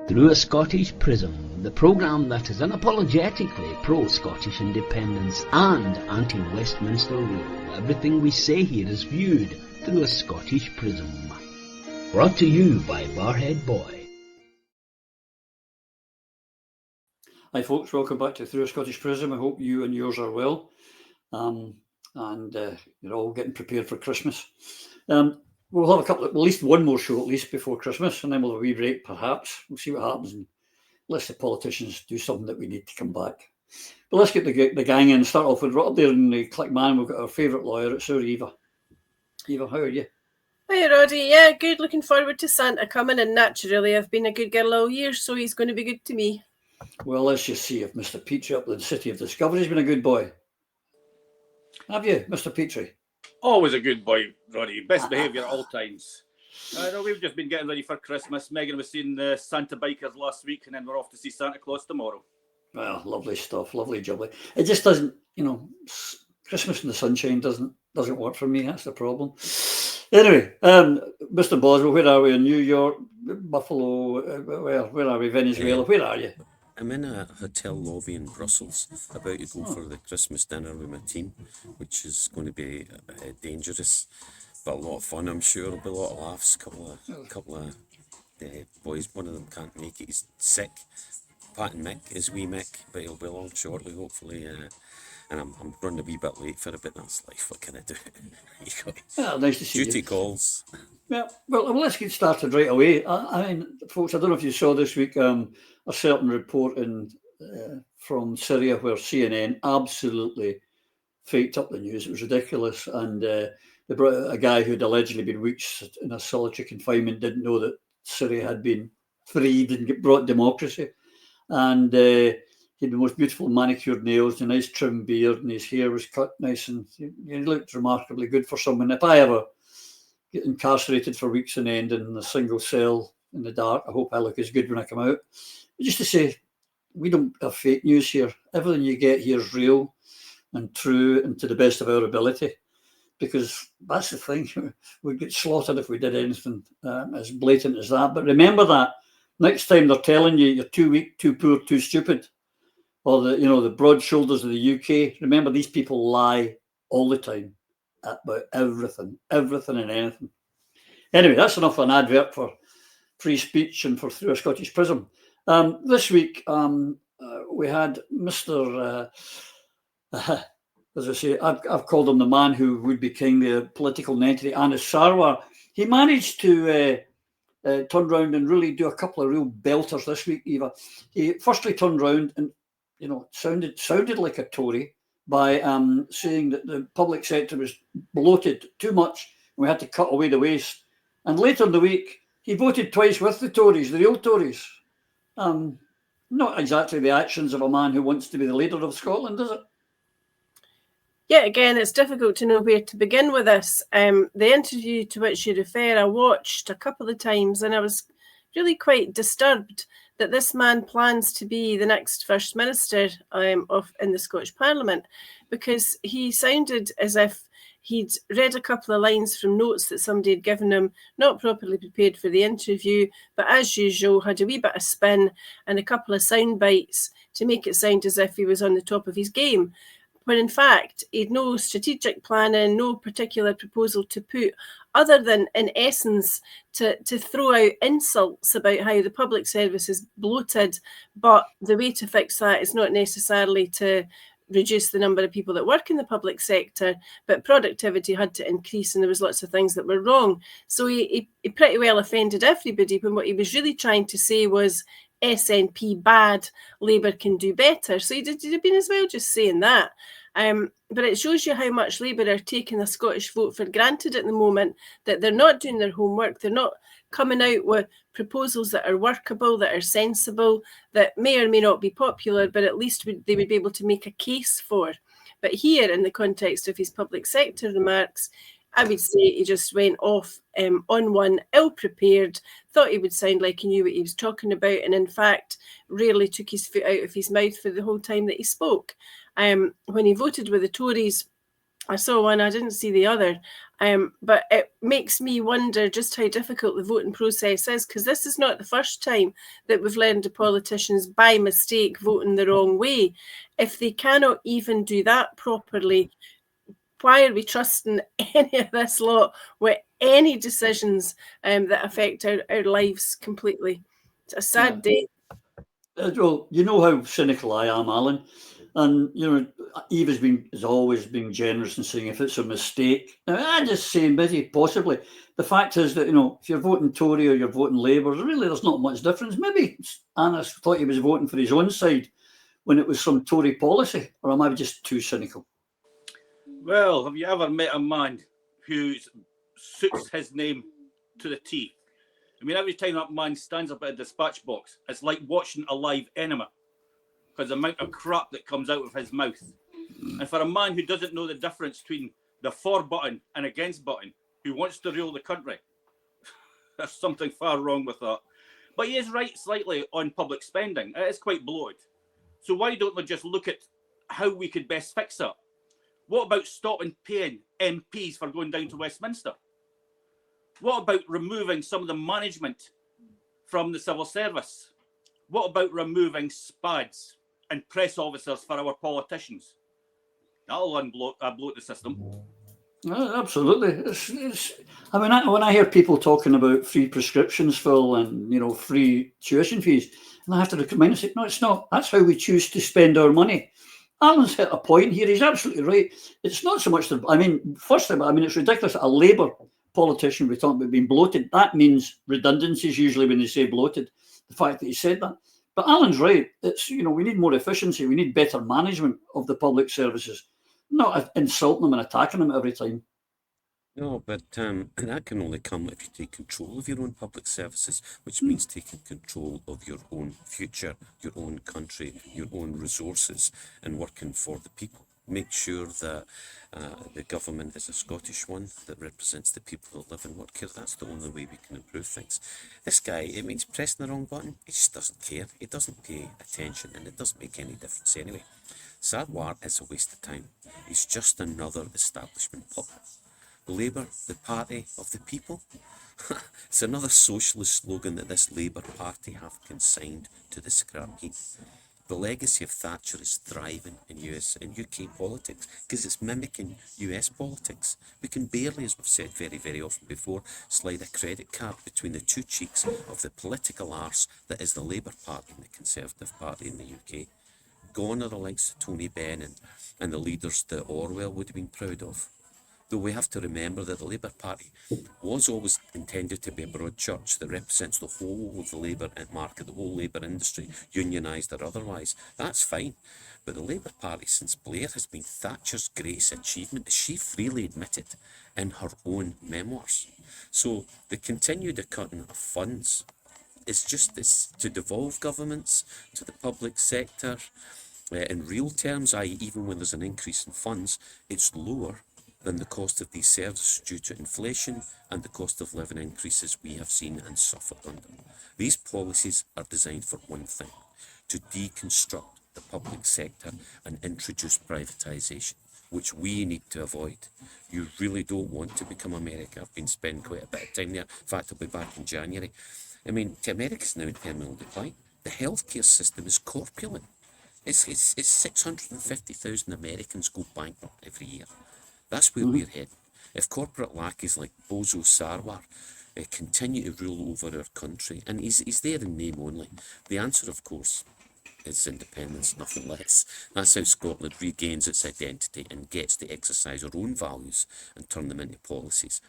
Through a Scottish Prism, the programme that is unapologetically pro-Scottish independence and anti-Westminster rule. Everything we say here is viewed through a Scottish Prism. Brought to you by Barhead Boy. Hi folks, welcome back to Through a Scottish Prism. I hope you and yours are well, and you're all getting prepared for Christmas. We'll have at least one more show at least before Christmas, and then we'll have a wee break perhaps. We'll see what happens, and unless the politicians do something that we need to come back. But let's get the gang in and start off with right up there in the Clickman. We've got our favourite lawyer. It's our Eva. Eva, how are you? Hi Roddy, yeah, good. Looking forward to Santa coming, and naturally I've been a good girl all year, so he's going to be good to me. Well, let's just see if Mr. Petrie up in the City of Discovery has been a good boy. Have you, Mr. Petrie? Always a good boy, Roddy. Best behaviour at all times. No, we've just been getting ready for Christmas. Megan was seeing the Santa Bikers last week, and then we're off to see Santa Claus tomorrow. Well, lovely stuff, lovely jubbly. It just doesn't, Christmas in the sunshine doesn't work for me. That's the problem. Anyway, Mr. Boswell, where are we? In New York, Buffalo, where are we? Venezuela, where are you? I'm in a hotel lobby in Brussels, about to go for the Christmas dinner with my team, which is going to be dangerous, but a lot of fun, I'm sure. There'll be a lot of laughs, couple of boys, one of them can't make it, he's sick. Pat and Mick is wee Mick, but he'll be along shortly, hopefully, and I'm running a wee bit late for it, but that's life, what can I do? Nice to see Duty you. calls. Yeah, well, let's get started right away. I mean, folks, I don't know if you saw this week a certain report from Syria where CNN absolutely faked up the news. It was ridiculous. And they brought a guy who'd allegedly been weeks in a solitary confinement, didn't know that Syria had been freed and brought democracy. And he had the most beautiful manicured nails, a nice trim beard, and his hair was cut nice. And he looked remarkably good for someone. If I ever get incarcerated for weeks on end in a single cell in the dark, I hope I look as good when I come out. But just to say, we don't have fake news here. Everything you get here is real and true and to the best of our ability, because that's the thing. We'd get slaughtered if we did anything as blatant as that. But remember that next time they're telling you you're too weak, too poor, too stupid, or the broad shoulders of the UK, remember these people lie all the time about everything and anything. Anyway, that's enough of an advert for free speech and for Through a Scottish Prism. This week, we had Mr. As I say, I've called him the man who would be king, the political nonentity, and Sarwar. He managed to turn around and really do a couple of real belters this week, Eva. He firstly turned around and, sounded like a Tory by saying that the public sector was bloated too much and we had to cut away the waste. And later in the week, he voted twice with the Tories, the real Tories. Not exactly the actions of a man who wants to be the leader of Scotland, is it? Yeah, again, it's difficult to know where to begin with this. The interview to which you refer, I watched a couple of times, and I was really quite disturbed that this man plans to be the next First Minister in the Scottish Parliament, because he sounded as if he'd read a couple of lines from notes that somebody had given him, not properly prepared for the interview, but as usual had a wee bit of spin and a couple of sound bites to make it sound as if he was on the top of his game, when in fact he'd no strategic planning, no particular proposal to put, other than in essence to throw out insults about how the public service is bloated, but the way to fix that is not necessarily to reduce the number of people that work in the public sector, but productivity had to increase and there was lots of things that were wrong. So he pretty well offended everybody, when what he was really trying to say was SNP bad, Labour can do better. So he'd have been as well just saying that. But it shows you how much Labour are taking the Scottish vote for granted at the moment, that they're not doing their homework, they're not coming out with proposals that are workable, that are sensible, that may or may not be popular, but at least they would be able to make a case for. But here, in the context of his public sector remarks, I would say he just went off on one, ill-prepared, thought he would sound like he knew what he was talking about, and in fact, rarely took his foot out of his mouth for the whole time that he spoke. When he voted with the Tories, I saw one, I didn't see the other, But it makes me wonder just how difficult the voting process is, because this is not the first time that we've learned of politicians by mistake voting the wrong way. If they cannot even do that properly, why are we trusting any of this lot with any decisions that affect our lives completely? It's a sad day. Well, you know how cynical I am, Alan. And, Eve has always been generous in saying if it's a mistake. Now, I just say maybe, possibly. The fact is that, if you're voting Tory or you're voting Labour, really there's not much difference. Maybe Anna thought he was voting for his own side when it was some Tory policy, or am I just too cynical? Well, have you ever met a man who suits his name to the T? I mean, every time that man stands up at a dispatch box, it's like watching a live enema because the amount of crap that comes out of his mouth. And for a man who doesn't know the difference between the for button and against button, who wants to rule the country, there's something far wrong with that. But he is right slightly on public spending. It is quite bloated. So why don't we just look at how we could best fix that? What about stopping paying MPs for going down to Westminster? What about removing some of the management from the civil service? What about removing SPADs and press officers for our politicians? That'll bloat the system. Absolutely. When I hear people talking about free prescriptions, Phil, and free tuition fees, and I have to remind them, no, it's not. That's how we choose to spend our money. Alan's hit a point here. He's absolutely right. It's not so much first of all, it's ridiculous that a Labour politician we're talking about being bloated. That means redundancies usually when they say bloated. The fact that he said that. But Alan's right. It's, we need more efficiency. We need better management of the public services, not insulting them and attacking them every time. No, but that can only come if you take control of your own public services, which means taking control of your own future, your own country, your own resources, and working for the people. Make sure that the government is a Scottish one that represents the people that live and work here. That's the only way we can improve things. This guy, he's pressing the wrong button. He just doesn't care. He doesn't pay attention, and it doesn't make any difference anyway. Sarwar is a waste of time. He's just another establishment puppet. Labour, the party of the people. It's another socialist slogan that this Labour Party have consigned to the scrap heap. The legacy of Thatcher is thriving in UK politics because it's mimicking US politics. We can barely, as we've said very, very often before, slide a credit card between the two cheeks of the political arse that is the Labour Party and the Conservative Party in the UK. Gone are the likes of Tony Benn and the leaders that Orwell would have been proud of. Though we have to remember that the Labour Party was always intended to be a broad church that represents the whole of the labour market, the whole labour industry, unionised or otherwise. That's fine. But the Labour Party since Blair has been Thatcher's greatest achievement, as she freely admitted in her own memoirs. So the continued cutting of funds is just this, to devolve governments to the public sector. In real terms, i.e. even when there's an increase in funds, it's lower than the cost of these services due to inflation and the cost of living increases we have seen and suffered under. These policies are designed for one thing, to deconstruct the public sector and introduce privatisation, which we need to avoid. You really don't want to become America. I've been spending quite a bit of time there. In fact, I'll be back in January. America's now in terminal decline. The healthcare system is corpulent. It's 650,000 Americans go bankrupt every year. That's where we're heading. If corporate lackeys like Bozo Sarwar continue to rule over our country, and he's there in name only, the answer, of course, is independence, nothing less. That's how Scotland regains its identity and gets to exercise our own values and turn them into policies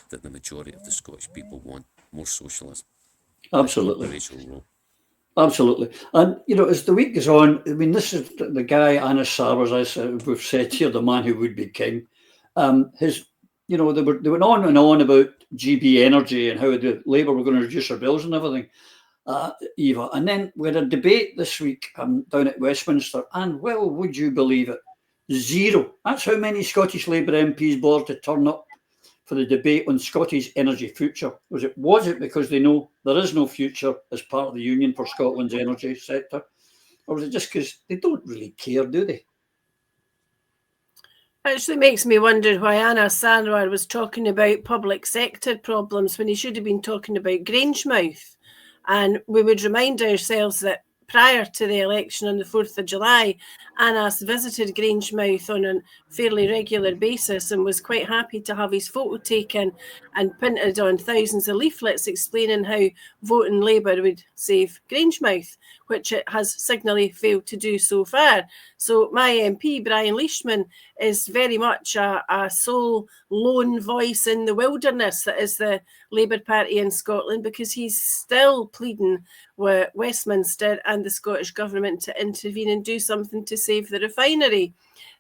that the majority of the Scottish people want. More socialism. Absolutely. Absolutely. And, as the week goes on, this is the guy, Anas Sarwar, as we've said here, the man who would be king. They went on and on about GB Energy and how the Labour were going to reduce their bills and everything, Eva. And then we had a debate this week down at Westminster, and, well, would you believe it? 0. That's how many Scottish Labour MPs bothered to turn up for the debate on Scottish energy future. Was it because they know there is no future as part of the union for Scotland's energy sector? Or was it just because they don't really care, do they? Actually makes me wonder why Anna Sarwar was talking about public sector problems when he should have been talking about Grangemouth. And we would remind ourselves that prior to the election on the 4th of July, Annas visited Grangemouth on a fairly regular basis and was quite happy to have his photo taken and printed on thousands of leaflets explaining how voting Labour would save Grangemouth, which it has signally failed to do so far. So my MP, Brian Leishman, is very much a sole lone voice in the wilderness that is the Labour Party in Scotland, because he's still pleading with Westminster and the Scottish Government to intervene and do something to save the refinery.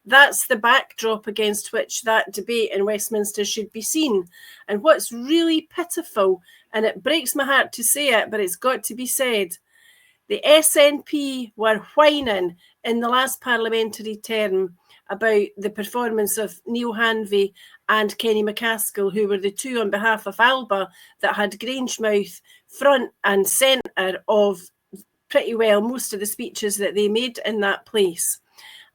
That's the backdrop against which that debate in Westminster should be seen. And what's really pitiful, and it breaks my heart to say it, but it's got to be said, the SNP were whining in the last parliamentary term about the performance of Neil Hanvey and Kenny McCaskill, who were the two on behalf of Alba that had Grangemouth front and centre of pretty well most of the speeches that they made in that place.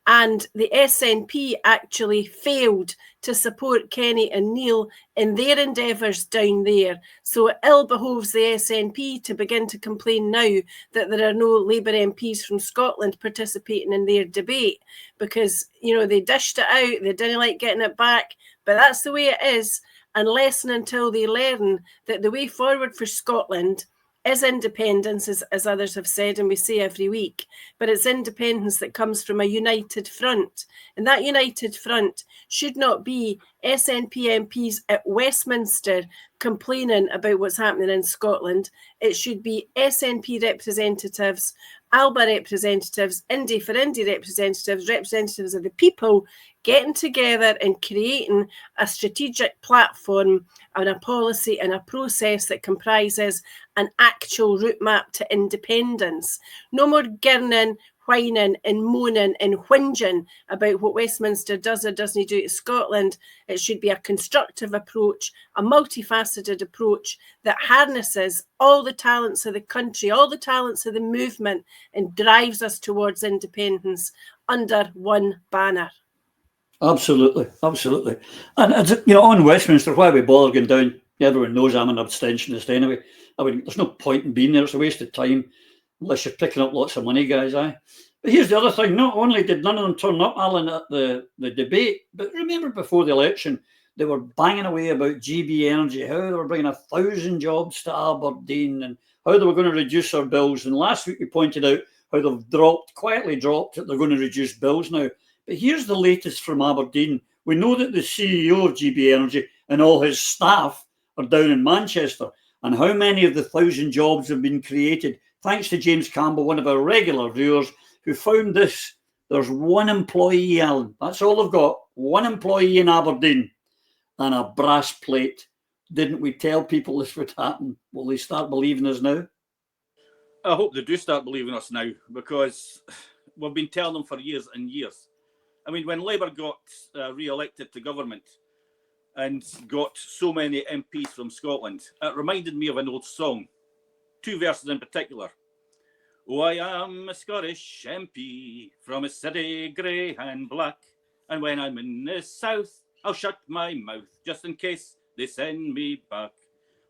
And the SNP actually failed to support Kenny and Neil in their endeavours down there. So it ill behoves the SNP to begin to complain now that there are no Labour MPs from Scotland participating in their debate, because, you know, they dished it out, they didn't like getting it back, but that's the way it is, unless and until they learn that the way forward for Scotland is independence, as others have said, and we say every week, but it's independence that comes from a united front. And that united front should not be SNP MPs at Westminster complaining about what's happening in Scotland. It should be SNP representatives, Alba representatives, Indie for Indie representatives, representatives of the people getting together and creating a strategic platform and a policy and a process that comprises an actual route map to independence. No more girning, whining and moaning and whinging about what Westminster does or doesn't do to Scotland. It should be a constructive approach, a multifaceted approach that harnesses all the talents of the country, all the talents of the movement, and drives us towards independence under one banner. Absolutely, absolutely. And you know, on Westminster, why we bother going down? Everyone knows I'm an abstentionist anyway. I mean, there's no point in being there. It's a waste of time unless you're picking up lots of money, guys. But here's the other thing. Not only did none of them turn up, Alan, at the debate, but remember before the election, they were banging away about GB Energy, how they were bringing 1,000 jobs to Aberdeen and how they were going to reduce our bills. And last week we pointed out how they've quietly dropped that they're going to reduce bills now. But here's the latest from Aberdeen. We know that the CEO of GB Energy and all his staff are down in Manchester. And how many of the 1,000 jobs have been created? Thanks to James Campbell, one of our regular viewers, who found this. There's one employee, Alan. That's all they've got. One employee in Aberdeen and a brass plate. Didn't we tell people this would happen? Will they start believing us now? I hope they do start believing us now, because we've been telling them for years and years. I mean, when Labour got re-elected to government and got so many MPs from Scotland, it reminded me of an old song, two verses in particular. Oh, I am a Scottish MP from a city grey and black, and when I'm in the south, I'll shut my mouth just in case they send me back.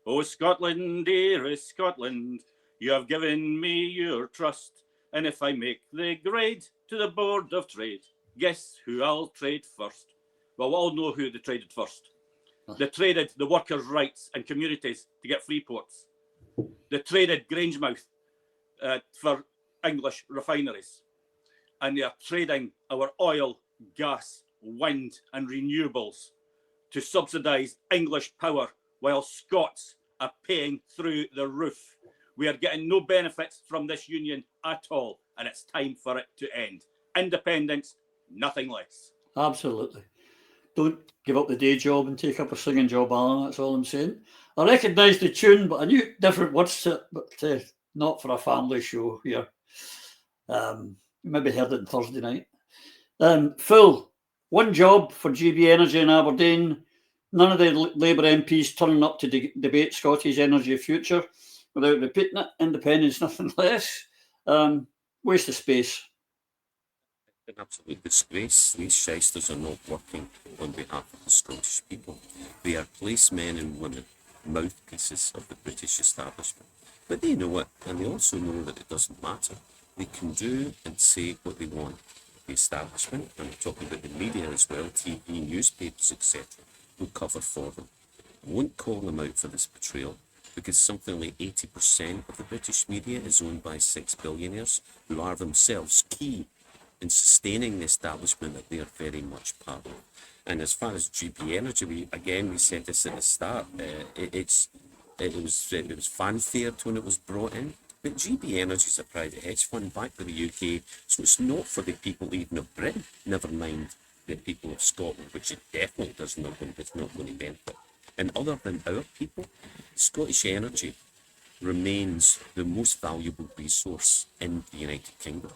Oh, Scotland, dearest Scotland, you have given me your trust, and if I make the grade to the Board of Trade, guess who I'll trade first? Well, we all know who they traded first. They traded the workers' rights and communities to get free ports. They traded Grangemouth for English refineries. And they are trading our oil, gas, wind and renewables to subsidise English power while Scots are paying through the roof. We are getting no benefits from this union at all, and it's time for it to end. Independence, nothing less. Absolutely. Don't give up the day job and take up a singing job, Alan. That's all I'm saying. I recognise the tune, but I knew different words to it, but not for a family show here. Maybe heard it on Thursday night. Phil, one job for GB Energy in Aberdeen. None of the Labour MPs turning up to debate Scottish energy future. Without repeating it, independence, nothing less. Waste of space. An absolute disgrace. These shysters are not working on behalf of the Scottish people. They are placemen and women, mouthpieces of the British establishment. But they know it, and they also know that it doesn't matter. They can do and say what they want. The establishment, and I'm talking about the media as well, TV, newspapers, etc., will cover for them. I won't call them out for this betrayal, because something like 80% of the British media is owned by 6 billionaires who are themselves key in sustaining the establishment that they are very much part of. And as far as GB Energy, we said this at the start, it was fanfared when it was brought in, but GB Energy is a private hedge fund backed by the UK, so it's not for the people even of Britain, never mind the people of Scotland, which it definitely it's not going to benefit. And other than our people, Scottish Energy remains the most valuable resource in the United Kingdom,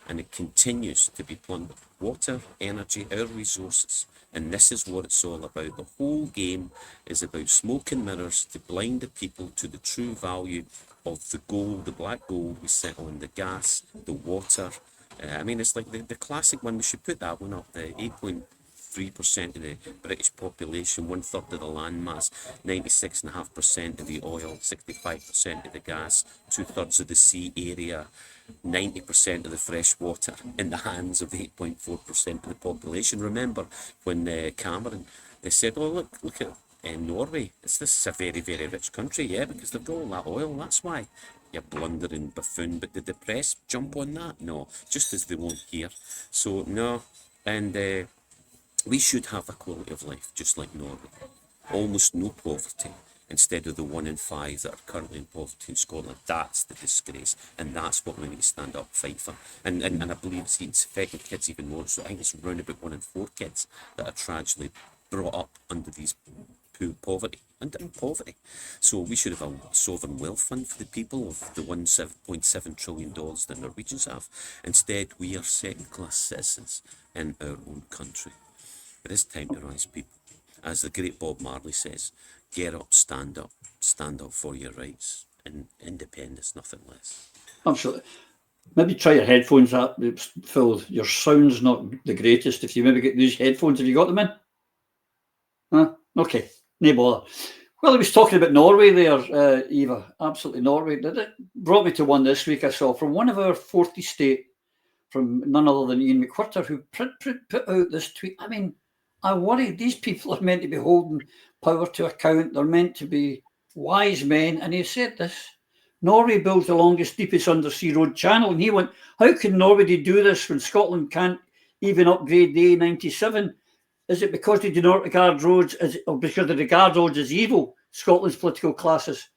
and it continues to be plundered. Water, energy, our resources, and this is what it's all about. The whole game is about smoke and mirrors to blind the people to the true value of the gold, the black gold we sit on, the gas, the water. It's like the classic one. We should put that one up, the 8.3% of the British population, 1/3 of the land mass, 96.5% of the oil, 65% of the gas, 2/3 of the sea area, 90% of the fresh water in the hands of the 8.4% of the population. Remember when Cameron, they said, oh, look at Norway. This is a very, very rich country, yeah, because they've got all that oil, that's why. You blundering buffoon. But did the press jump on that? No, just as they won't here. So, no, and we should have a quality of life, just like Norway. Almost no poverty, instead of the 1 in 5 that are currently in poverty in Scotland. That's the disgrace, and that's what we need to stand up, fight for. And I believe it's affecting kids even more. So I think it's around about 1 in 4 kids that are tragically brought up under these poverty. So we should have a sovereign wealth fund for the people of the $1.7 trillion that Norwegians have. Instead, we are second-class citizens in our own country. It is time to rise, people. As the great Bob Marley says, get up, stand up for your rights and independence, nothing less. Absolutely. Maybe try your headphones up, Phil. Your sound's not the greatest. If you maybe get these headphones, have you got them in? Huh? Okay, no bother. Well, he was talking about Norway there, Eva. Absolutely, Norway. It brought me to one this week I saw from one of our 40 state, from none other than Ian McWhirter, who put out this tweet. I mean, I worry. These people are meant to be holding power to account. They're meant to be wise men. And he said this: Norway builds the longest, deepest undersea road channel. And he went, how can Norway do this when Scotland can't even upgrade the A97? Is it because they do not regard roads or because they regard roads as evil, Scotland's political classes?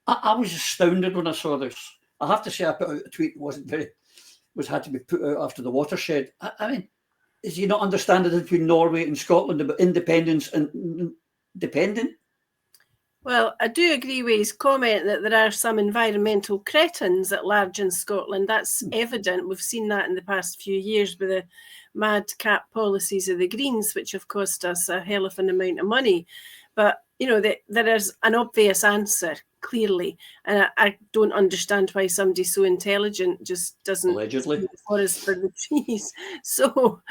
I was astounded when I saw this. I have to say I put out a tweet that had to be put out after the watershed. I mean, is he not understanding between Norway and Scotland about independence and dependent? Well, I do agree with his comment that there are some environmental cretins at large in Scotland. That's evident. We've seen that in the past few years with the madcap policies of the Greens, which have cost us a hell of an amount of money. But, there is an obvious answer, clearly. And I don't understand why somebody so intelligent just doesn't allegedly see the forest for the trees. So,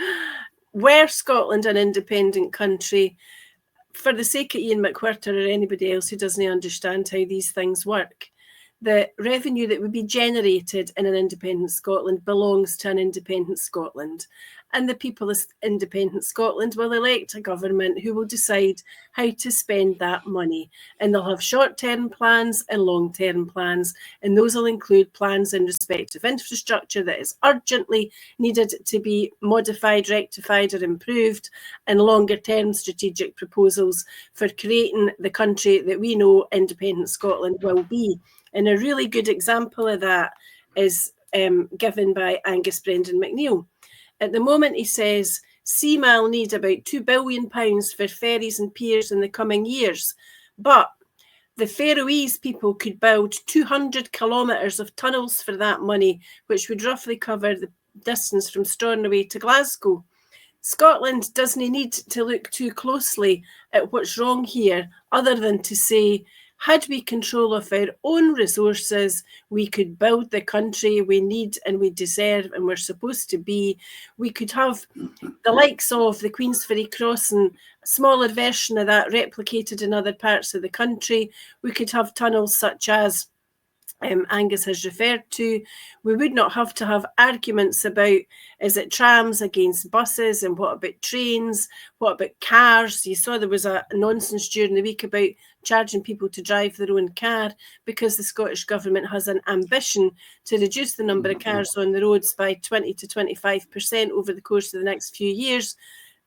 were Scotland an independent country, for the sake of Ian McWhirter or anybody else who doesn't understand how these things work, the revenue that would be generated in an independent Scotland belongs to an independent Scotland. And the people of independent Scotland will elect a government who will decide how to spend that money. And they'll have short-term plans and long-term plans. And those will include plans in respect of infrastructure that is urgently needed to be modified, rectified or improved, and longer-term strategic proposals for creating the country that we know independent Scotland will be. And a really good example of that is given by Angus Brendan McNeill. At the moment, he says, CMAL need about £2 billion for ferries and piers in the coming years. But the Faroese people could build 200 kilometres of tunnels for that money, which would roughly cover the distance from Stornoway to Glasgow. Scotland doesn't need to look too closely at what's wrong here, other than to say, had we control of our own resources, we could build the country we need and we deserve and we're supposed to be. We could have the likes of the Queensferry Crossing, a smaller version of that replicated in other parts of the country. We could have tunnels such as Angus has referred to. We would not have to have arguments about, is it trams against buses, and what about trains, what about cars? You saw there was a nonsense during the week about charging people to drive their own car because the Scottish Government has an ambition to reduce the number of cars on the roads by 20 to 25% over the course of the next few years.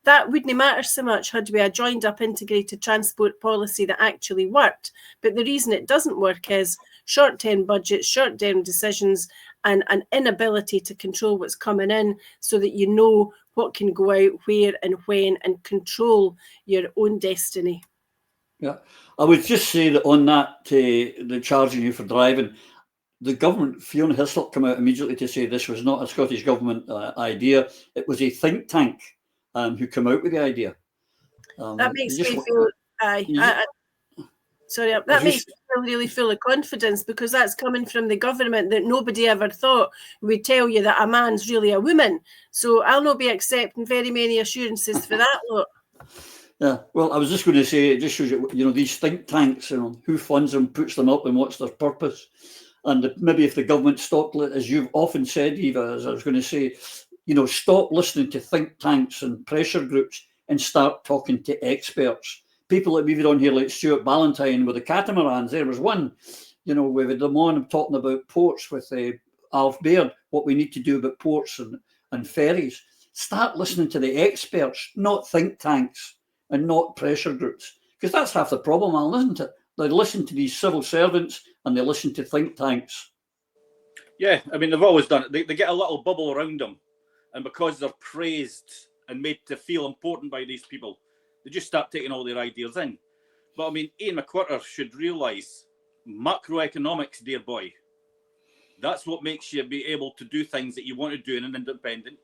That wouldn't matter so much had we a joined up integrated transport policy that actually worked. But the reason it doesn't work is short-term budgets, short-term decisions, and an inability to control what's coming in so that you know what can go out, where and when, and control your own destiny. Yeah, I would just say that on that, the charging you for driving, the government, Fiona Hislop, came out immediately to say this was not a Scottish Government idea. It was a think tank who came out with the idea. That makes me feel, that makes me feel really full of confidence, because that's coming from the government that nobody ever thought would tell you that a man's really a woman. So I'll not be accepting very many assurances for that lot. Yeah, well, I was just going to say, it just shows you, these think tanks, who funds them, puts them up, and what's their purpose. And maybe if the government stopped, as you've often said, Eva, as I was going to say, stop listening to think tanks and pressure groups and start talking to experts. People that we've had on here, like Stuart Ballantyne with the catamarans, there was one. We've had them on talking about ports with Alf Baird, what we need to do about ports and ferries. Start listening to the experts, not think tanks and not pressure groups, because that's half the problem, Alan, isn't it? They listen to these civil servants and they listen to think tanks. Yeah, I mean, they've always done it. They get a little bubble around them, and because they're praised and made to feel important by these people, they just start taking all their ideas in. But I mean, Ian McWhirter should realise macroeconomics, dear boy. That's what makes you be able to do things that you want to do in an independent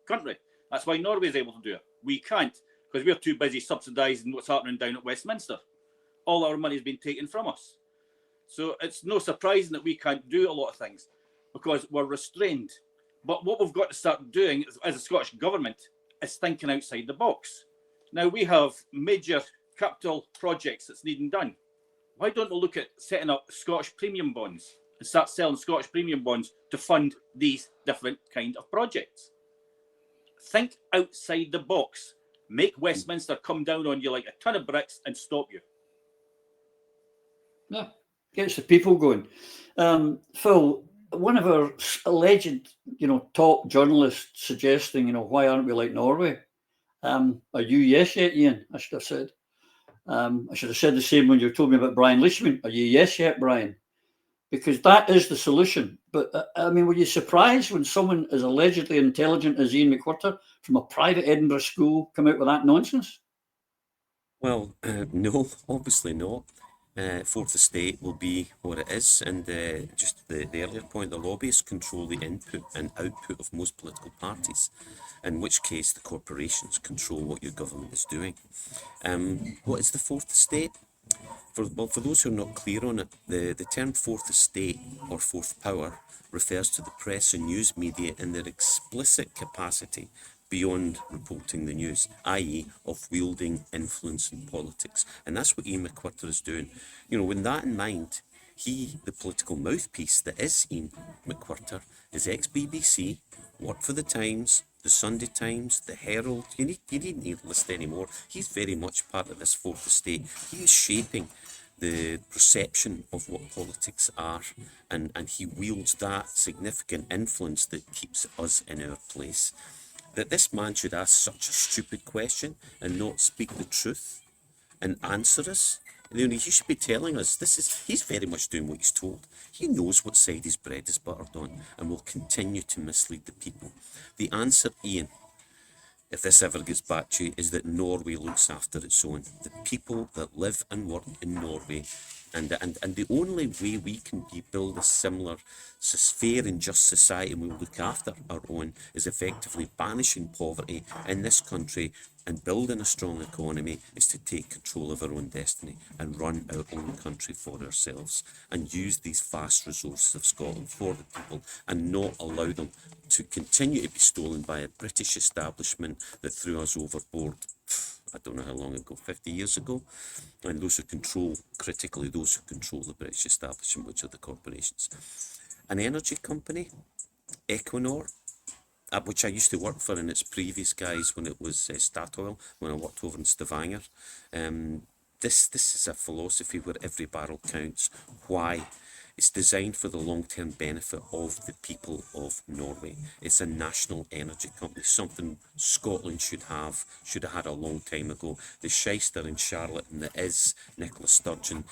country. That's why Norway is able to do it. We can't, because we're too busy subsidising what's happening down at Westminster. All our money has been taken from us. So it's no surprising that we can't do a lot of things because we're restrained. But what we've got to start doing as a Scottish Government is thinking outside the box. Now, we have major capital projects that's needing done. Why don't we look at setting up Scottish premium bonds and start selling Scottish premium bonds to fund these different kind of projects? Think outside the box. Make Westminster come down on you like a ton of bricks and stop you. Yeah, gets the people going. Phil, one of our alleged, top journalists suggesting, why aren't we like Norway? Are you yes yet, Ian? I should have said. I should have said the same when you told me about Brian Leishman. Are you yes yet, Brian? Because that is the solution. But were you surprised when someone as allegedly intelligent as Ian McWhirter from a private Edinburgh school come out with that nonsense? Well, no, obviously not. Fourth Estate will be what it is, and just the earlier point, the lobbyists control the input and output of most political parties, in which case the corporations control what your government is doing. What is the Fourth Estate? For those who are not clear on it, the term Fourth Estate or Fourth Power refers to the press and news media in their explicit capacity beyond reporting the news, i.e. of wielding influence in politics. And that's what Ian McWhirter is doing. With that in mind, he, the political mouthpiece that is Ian McWhirter, is ex-BBC, worked for the Times, the Sunday Times, the Herald. You needn't need to list anymore. He's very much part of this Fourth Estate. He is shaping the perception of what politics are, and he wields that significant influence that keeps us in our place. That this man should ask such a stupid question and not speak the truth and answer us. He should be telling us he's very much doing what he's told. He knows what side his bread is buttered on and will continue to mislead the people. The answer, Ian, if this ever gets back to you, is that Norway looks after its own. The people that live and work in Norway And the only way we can build a similar fair and just society, and we'll look after our own, is effectively banishing poverty in this country and building a strong economy, is to take control of our own destiny and run our own country for ourselves and use these vast resources of Scotland for the people and not allow them to continue to be stolen by a British establishment that threw us overboard, I don't know how long ago, 50 years ago. And those who control, critically, those who control the British establishment, which are the corporations. An energy company, Equinor, which I used to work for in its previous guise when it was Statoil, when I worked over in Stavanger. This is a philosophy where every barrel counts. Why? It's designed for the long-term benefit of the people of Norway. It's a national energy company, something Scotland should have had a long time ago. The shyster in Charlotte and the Nicola Sturgeon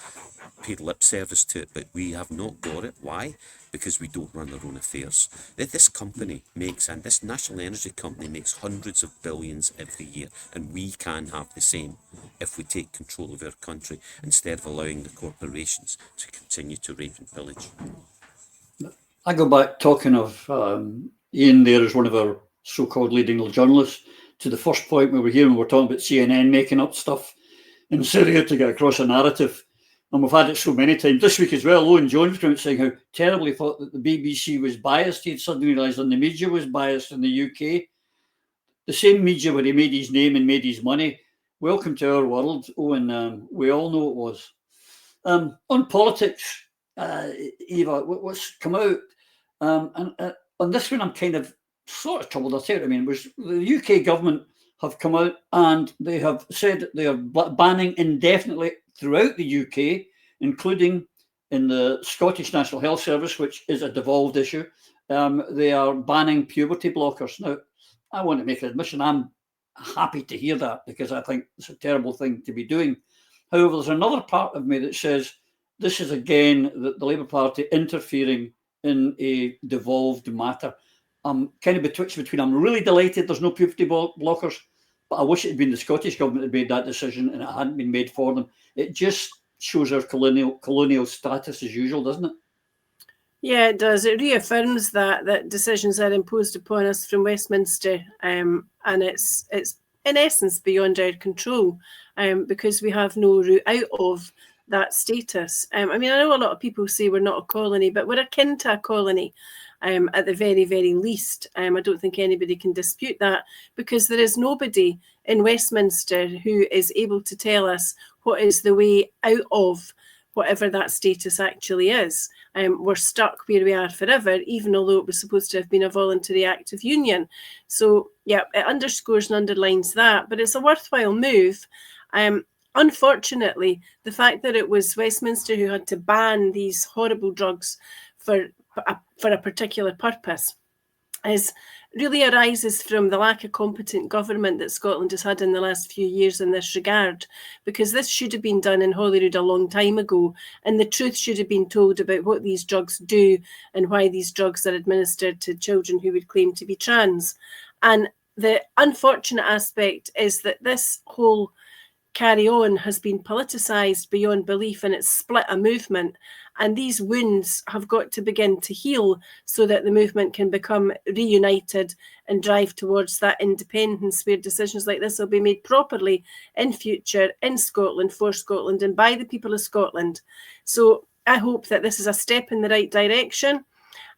paid lip service to it, but we have not got it. Why? Because we don't run our own affairs. This company makes, and this national energy company makes hundreds of billions every year, and we can have the same if we take control of our country instead of allowing the corporations to continue to rape and pillage. I go back, talking of Ian there as one of our so-called leading journalists, to the first point we were here when we were talking about CNN making up stuff in Syria to get across a narrative. And we've had it so many times. This week as well, Owen Jones came out saying how terribly he thought that the BBC was biased. He'd suddenly realised that the media was biased in the UK. The same media where he made his name and made his money. Welcome to our world, Owen. We all know it was. On politics, Eva, what's come out, and on this one I'm kind of sort of troubled. I'll tell you what I mean. Was the UK government have come out and they have said that they are banning indefinitely throughout the UK, including in the Scottish National Health Service, which is a devolved issue. They are banning puberty blockers. Now, I want to make an admission. I'm happy to hear that because I think it's a terrible thing to be doing. However, there's another part of me that says this is again the Labour Party interfering in a devolved matter. I'm kind of betwixt between I'm really delighted there's no puberty blockers, but I wish it had been the Scottish government that made that decision and it hadn't been made for them. It just shows our colonial status as usual, doesn't it? Yeah, it does. It reaffirms that decisions are imposed upon us from Westminster, and it's in essence beyond our control, because we have no route out of that status. I mean, I know a lot of people say we're not a colony, but we're akin to a colony. At the very, very least. I don't think anybody can dispute that, because there is nobody in Westminster who is able to tell us what is the way out of whatever that status actually is. We're stuck where we are forever, even although it was supposed to have been a voluntary act of union. So, yeah, it underscores and underlines that, but it's a worthwhile move. Unfortunately, the fact that it was Westminster who had to ban these horrible drugs for a particular purpose really arises from the lack of competent government that Scotland has had in the last few years in this regard, because this should have been done in Holyrood a long time ago, and the truth should have been told about what these drugs do and why these drugs are administered to children who would claim to be trans. And the unfortunate aspect is that this whole carry on has been politicised beyond belief, and it's split a movement, and these wounds have got to begin to heal so that the movement can become reunited and drive towards that independence where decisions like this will be made properly in future in Scotland, for Scotland and by the people of Scotland. So I hope that this is a step in the right direction.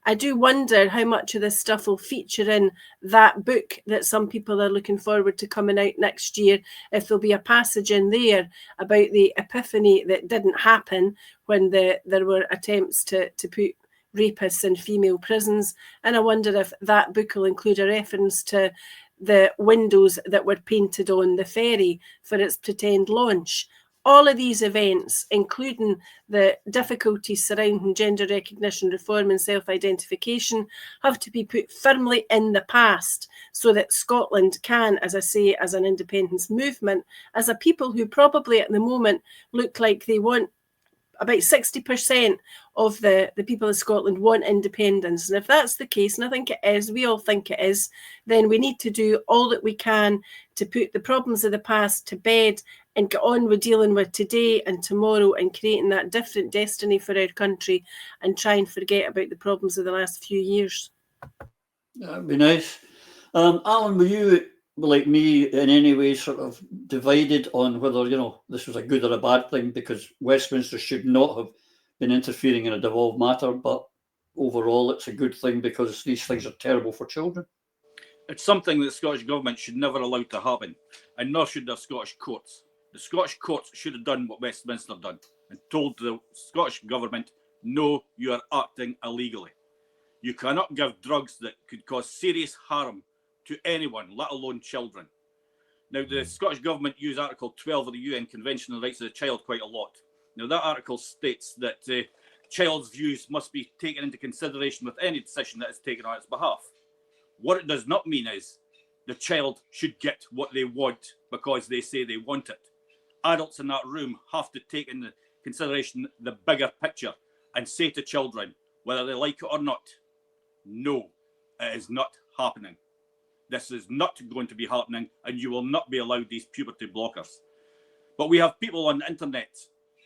I do wonder how much of this stuff will feature in that book that some people are looking forward to coming out next year, if there'll be a passage in there about the epiphany that didn't happen when there were attempts to put rapists in female prisons. And I wonder if that book will include a reference to the windows that were painted on the ferry for its pretend launch. All of these events, including the difficulties surrounding gender recognition reform and self-identification, have to be put firmly in the past so that Scotland can, as I say, as an independence movement, as a people who probably at the moment look like they want about 60% of the people of Scotland want independence. And if that's the case, and I think it is, we all think it is, then we need to do all that we can to put the problems of the past to bed and get on with dealing with today and tomorrow and creating that different destiny for our country and try and forget about the problems of the last few years. That'd be nice. Alan, were you, like me, in any way sort of divided on whether, this was a good or a bad thing? Because Westminster should not have been interfering in a devolved matter, but overall it's a good thing because these things are terrible for children. It's something that the Scottish Government should never allow to happen, and nor should the Scottish courts. The Scottish courts should have done what Westminster done and told the Scottish Government, no, you are acting illegally. You cannot give drugs that could cause serious harm to anyone, let alone children. Now, the Scottish Government use Article 12 of the UN Convention on the Rights of the Child quite a lot. Now, that article states that child's views must be taken into consideration with any decision that is taken on its behalf. What it does not mean is the child should get what they want because they say they want it. Adults in that room have to take into consideration the bigger picture and say to children, whether they like it or not, no, it is not happening. This is not going to be happening, and you will not be allowed these puberty blockers. But we have people on the internet,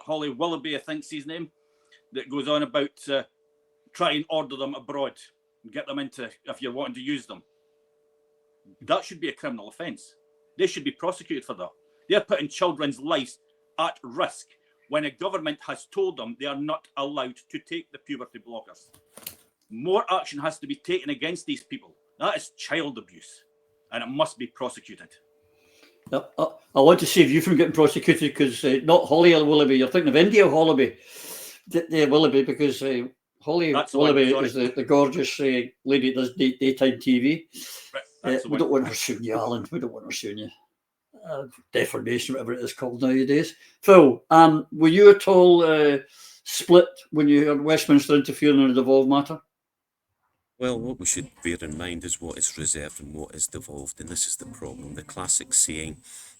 Holly Willoughby, I think's his name, that goes on about try and order them abroad and get them into, if you're wanting to use them. That should be a criminal offence. They should be prosecuted for that. They're putting children's lives at risk when a government has told them they are not allowed to take the puberty blockers. More action has to be taken against these people. That is child abuse, and it must be prosecuted. I want to save you from getting prosecuted because not Holly Willoughby, you're thinking of India Willoughby. Willoughby, because Holly Willoughby is the gorgeous lady that does daytime TV. Right, we don't want her suing you, Alan. We don't want her suing you. Defamation, whatever it is called nowadays. Phil, were you at all split when you heard Westminster interfering in a devolved matter? Well, what we should bear in mind is what is reserved and what is devolved, and this is the problem. The classic saying,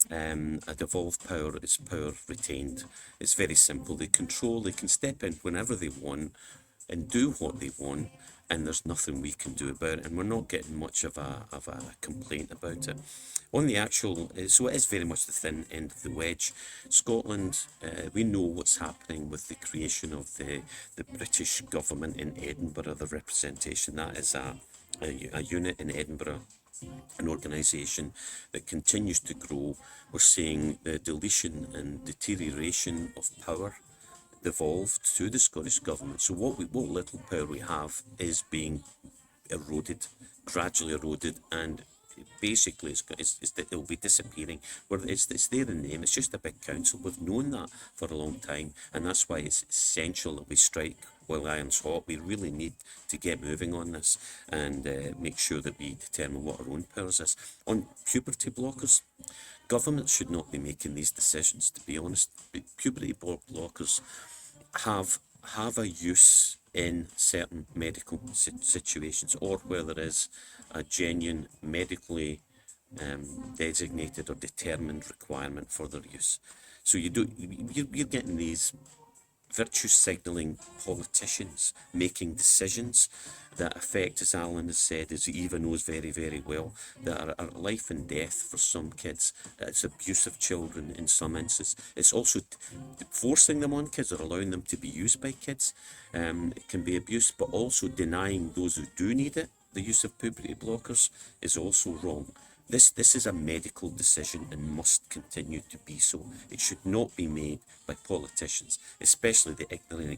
a devolved power is power retained. It's very simple. They control, they can step in whenever they want and do what they want, and there's nothing we can do about it, and we're not getting much of a complaint about it. On the actual, so it is very much the thin end of the wedge. Scotland, we know what's happening with the creation of the British government in Edinburgh, the representation. That is a unit in Edinburgh, an organisation that continues to grow. We're seeing the deletion and deterioration of power devolved to the Scottish Government. So what little power we have is being eroded, gradually eroded, and basically it'll be disappearing. It's there in name. It's just a big council. We've known that for a long time, and that's why it's essential that we strike while iron's hot. We really need to get moving on this and make sure that we determine what our own powers is. On puberty blockers, governments should not be making these decisions, to be honest. Puberty blockers have a use in certain medical situations, or where there is a genuine medically designated or determined requirement for their use. So you're getting these virtue signalling politicians making decisions that affect, as Alan has said, as Eva knows very, very well, that are life and death for some kids. It's abuse of children in some instances. It's also forcing them on kids or allowing them to be used by kids. It can be abuse, but also denying those who do need it. The use of puberty blockers is also wrong. This is a medical decision and must continue to be so. It should not be made by politicians, especially the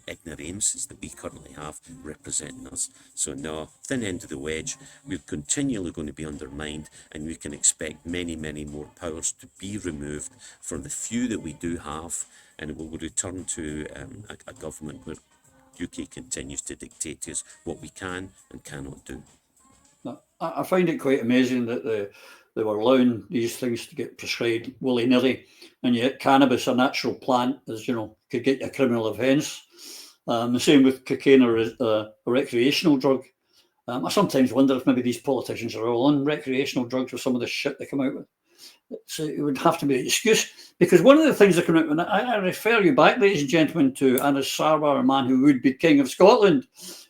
ignoramuses that we currently have representing us. So no, thin end of the wedge, we're continually going to be undermined, and we can expect many, many more powers to be removed from the few that we do have, and it will return to a government where UK continues to dictate to us what we can and cannot do. I find it quite amazing that they were allowing these things to get prescribed willy-nilly, and yet cannabis, a natural plant, could get you a criminal offence. The same with cocaine, or a recreational drug. I sometimes wonder if maybe these politicians are all on recreational drugs with some of the shit they come out with. it would have to be an excuse, because one of the things that come out, and I refer you back, ladies and gentlemen, to Sarwar, a man who would be King of Scotland,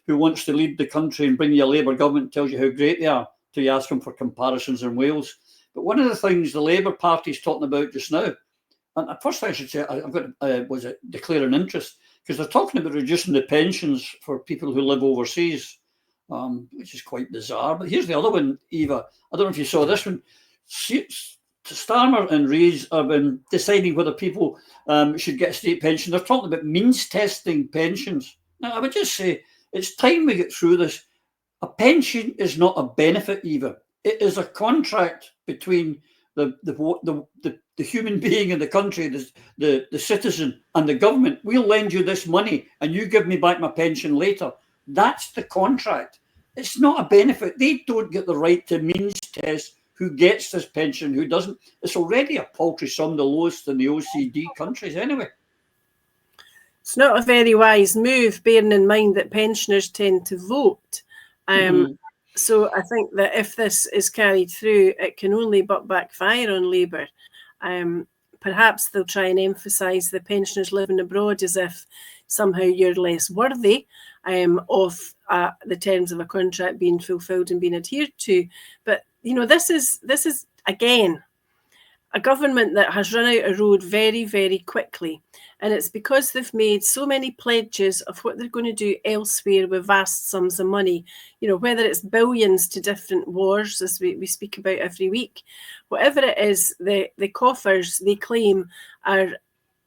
who wants to lead the country and bring you a Labour government, tells you how great they are, till you ask him for comparisons in Wales. But one of the things the Labour Party is talking about just now, and first I should say, I've got was it declare an interest, because they're talking about reducing the pensions for people who live overseas, which is quite bizarre. But here's the other one, Eva. I don't know if you saw this one. Starmer and Rees have been deciding whether people should get a state pension. They're talking about means testing pensions. Now, I would just say it's time we get through this. A pension is not a benefit, Eva. It is a contract between the human being in the country, the citizen, and the government. We'll lend you this money and you give me back my pension later. That's the contract. It's not a benefit. They don't get the right to means test who gets this pension, who doesn't. It's already a paltry sum, the lowest in the OECD countries anyway. It's not a very wise move, bearing in mind that pensioners tend to vote. So I think that if this is carried through, it can only but backfire on Labour. Perhaps they'll try and emphasise the pensioners living abroad as if somehow you're less worthy of the terms of a contract being fulfilled and being adhered to. But you know, this is again a government that has run out of road very, very quickly. And it's because they've made so many pledges of what they're going to do elsewhere with vast sums of money, you know, whether it's billions to different wars, as we speak about every week, whatever it is, the coffers they claim are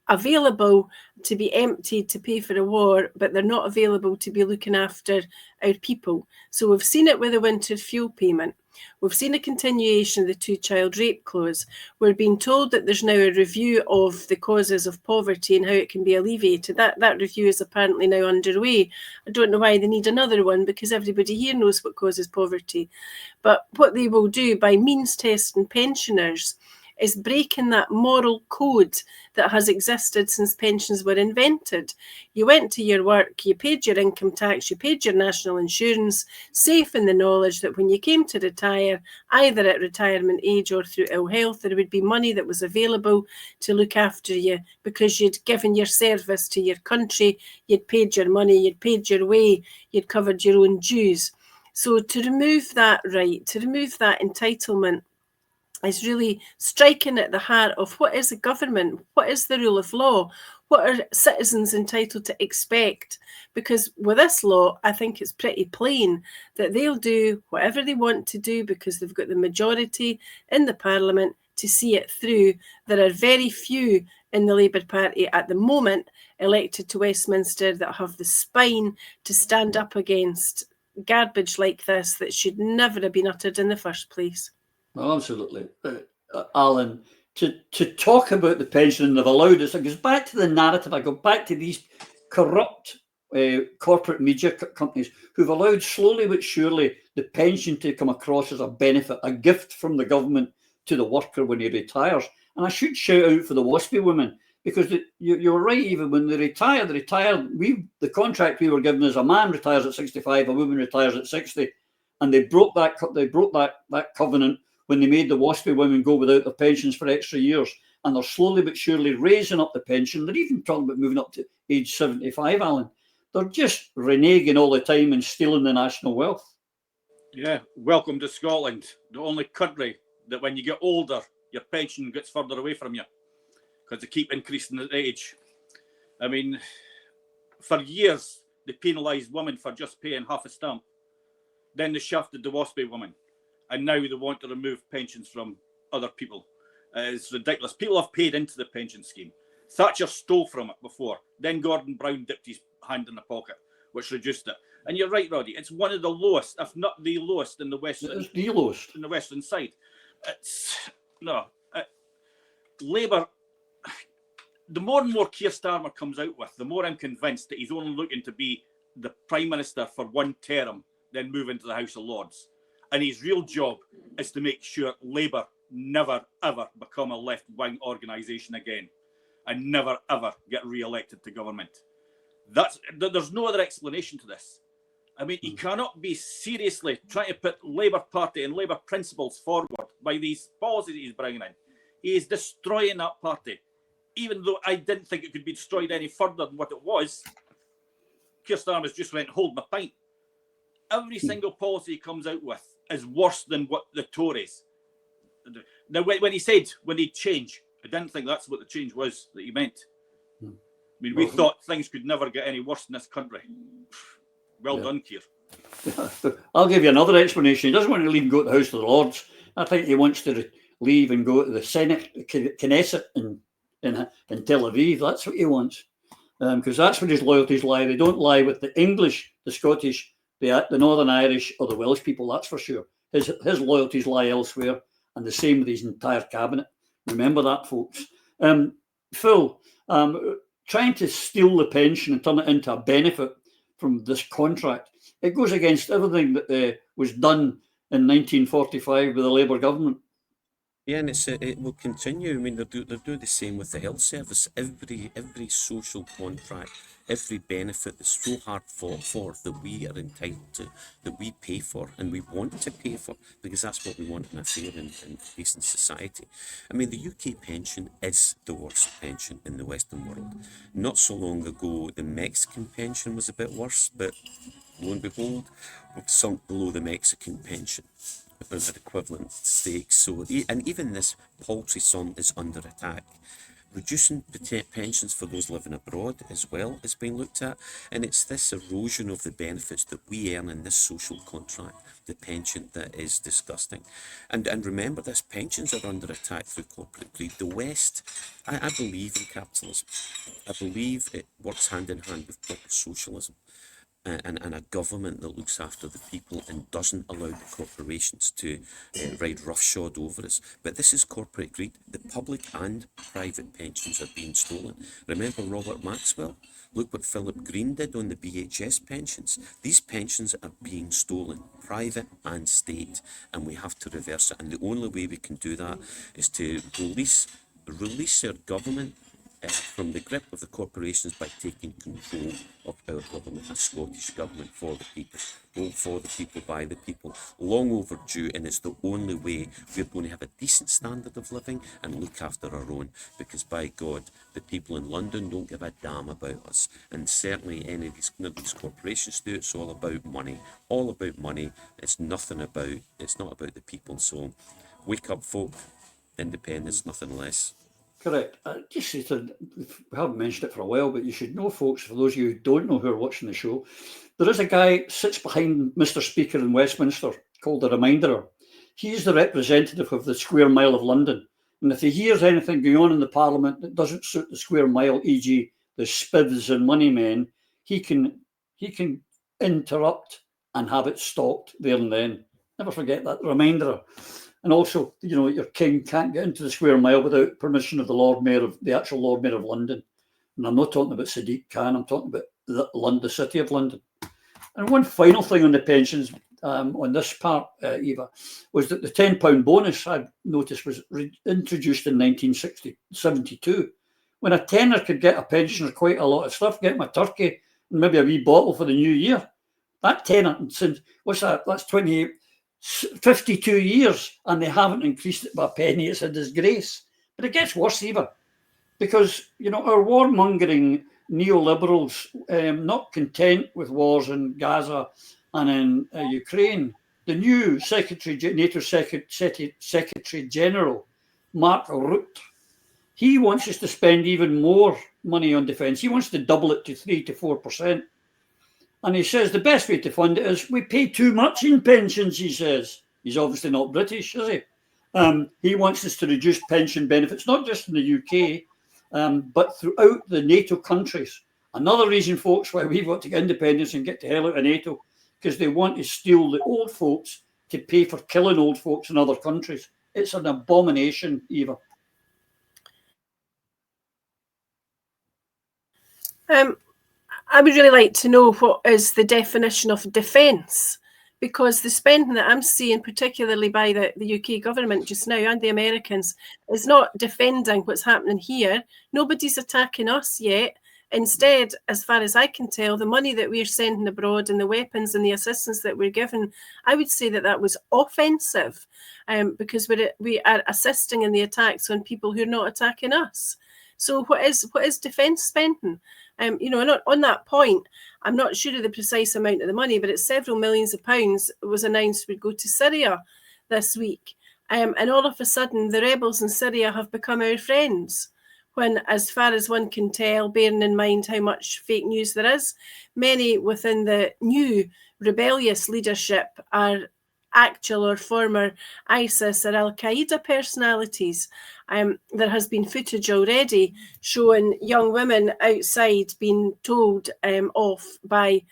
available to be emptied to pay for a war, but they're not available to be looking after our people. So we've seen it with the winter fuel payment. We've seen a continuation of the two-child rape clause. We're being told that there's now a review of the causes of poverty and how it can be alleviated. That review is apparently now underway. I don't know why they need another one, because everybody here knows what causes poverty. But what they will do by means testing pensioners is breaking that moral code that has existed since pensions were invented. You went to your work, you paid your income tax, you paid your national insurance, safe in the knowledge that when you came to retire, either at retirement age or through ill health, there would be money that was available to look after you because you'd given your service to your country, you'd paid your money, you'd paid your way, you'd covered your own dues. So to remove that right, to remove that entitlement, is really striking at the heart of what is a government, what is the rule of law, what are citizens entitled to expect? Because with this law, I think it's pretty plain that they'll do whatever they want to do because they've got the majority in the Parliament to see it through. There are very few in the Labour Party at the moment elected to Westminster that have the spine to stand up against garbage like this that should never have been uttered in the first place. Well, absolutely. Alan, to talk about the pension they've allowed us, it goes back to the narrative. I go back to these corrupt corporate media companies who've allowed slowly but surely the pension to come across as a benefit, a gift from the government to the worker when he retires. And I should shout out for the WASPy women, because you're right, even when they retire, the contract we were given as a man retires at 65, a woman retires at 60. And they broke that covenant when they made the WASPy women go without their pensions for extra years. And they're slowly but surely raising up the pension. They're even talking about moving up to age 75, Alan. They're just reneging all the time and stealing the national wealth. Yeah, welcome to Scotland, the only country that when you get older, your pension gets further away from you because they keep increasing the age. I mean, for years, they penalised women for just paying half a stamp. Then they shafted the WASPy women. And now they want to remove pensions from other people. It's ridiculous. People have paid into the pension scheme. Thatcher stole from it before. Then Gordon Brown dipped his hand in the pocket, which reduced it. And you're right, Roddy. It's one of the lowest, if not the lowest, in the western. It's the lowest in the western side. Labour. The more and more Keir Starmer comes out with, the more I'm convinced that he's only looking to be the Prime Minister for one term, then move into the House of Lords. And his real job is to make sure Labour never, ever become a left-wing organisation again and never, ever get re-elected to government. There's no other explanation to this. I mean, he cannot be seriously trying to put Labour Party and Labour principles forward by these policies he's bringing in. He is destroying that party. Even though I didn't think it could be destroyed any further than what it was, Keir Starmer's just went, hold my pint. Every single policy he comes out with is worse than what the Tories. Now, when he said when he'd change, I didn't think that's what the change was that he meant. I mean, we thought things could never get any worse in this country. Well done, Keir. I'll give you another explanation. He doesn't want to leave and go to the House of the Lords. I think he wants to leave and go to the Senate, Knesset in Tel Aviv. That's what he wants. Because that's where his loyalties lie. They don't lie with the English, the Scottish, the Northern Irish, or the Welsh people, that's for sure. His loyalties lie elsewhere, and the same with his entire cabinet. Remember that, folks. Phil, trying to steal the pension and turn it into a benefit from this contract, it goes against everything that was done in 1945 with the Labour government. Yeah, and it will continue. I mean, they're doing the same with the health service. Every social contract, every benefit that's so hard fought for, that we are entitled to, that we pay for, and we want to pay for, because that's what we want in a fair and decent society. I mean, the UK pension is the worst pension in the Western world. Not so long ago, the Mexican pension was a bit worse, but lo and behold, we've sunk below the Mexican pension at equivalent stakes. So, and even this paltry sum is under attack. Reducing pensions for those living abroad as well is being looked at, and it's this erosion of the benefits that we earn in this social contract, the pension, that is disgusting. And remember this, pensions are under attack through corporate greed. The West, I believe in capitalism. I believe it works hand in hand with proper socialism. And a government that looks after the people and doesn't allow the corporations to ride roughshod over us. But this is corporate greed. The public and private pensions are being stolen. Remember Robert Maxwell? Look what Philip Green did on the BHS pensions. These pensions are being stolen, private and state, and we have to reverse it. And the only way we can do that is to release our government from the grip of the corporations by taking control of our government, a Scottish government for the people, for the people, by the people. Long overdue, and it's the only way we're going to have a decent standard of living and look after our own, because by God, the people in London don't give a damn about us, and certainly none of these corporations do. It's all about money, It's not about the people. So wake up, folk. Independence, nothing less. Correct. We haven't mentioned it for a while, but you should know, folks, for those of you who don't know who are watching the show, there is a guy sits behind Mr. Speaker in Westminster called the Reminderer. He's the representative of the square mile of London. And if he hears anything going on in the Parliament that doesn't suit the square mile, e.g. the spivs and money men, he can interrupt and have it stopped there and then. Never forget that, Reminderer. And also, your king can't get into the square mile without permission of the actual Lord Mayor of London. And I'm not talking about Sadiq Khan, I'm talking about the City of London. And one final thing on the pensions, on this part, Eva, was that the £10 bonus, I noticed, was introduced in 1972, when a tenner could get a pensioner quite a lot of stuff, get my turkey and maybe a wee bottle for the new year. That tenner, since, what's that? That's 52 years, and they haven't increased it by a penny. It's a disgrace. But it gets worse, Eva, because our warmongering neoliberals, not content with wars in Gaza and in Ukraine, the new NATO Secretary General, Mark Rutte, he wants us to spend even more money on defence. He wants to double it to 3 to 4%. And he says the best way to fund it is we pay too much in pensions, he says. He's obviously not British, is he? He wants us to reduce pension benefits, not just in the UK, but throughout the NATO countries. Another reason, folks, why we've got to get independence and get the hell out of NATO, because they want to steal the old folks to pay for killing old folks in other countries. It's an abomination, Eva. I would really like to know what is the definition of defence, because the spending that I'm seeing, particularly by the UK government just now and the Americans, is not defending what's happening here. Nobody's attacking us yet. Instead, as far as I can tell, the money that we're sending abroad and the weapons and the assistance that we're given, I would say that was offensive, because we are assisting in the attacks on people who are not attacking us. So what is defence spending? And on that point, I'm not sure of the precise amount of the money, but it's several millions of pounds was announced would go to Syria this week. And all of a sudden, the rebels in Syria have become our friends. When, as far as one can tell, bearing in mind how much fake news there is, many within the new rebellious leadership are actual or former ISIS or Al-Qaeda personalities. There has been footage already showing young women outside being told off by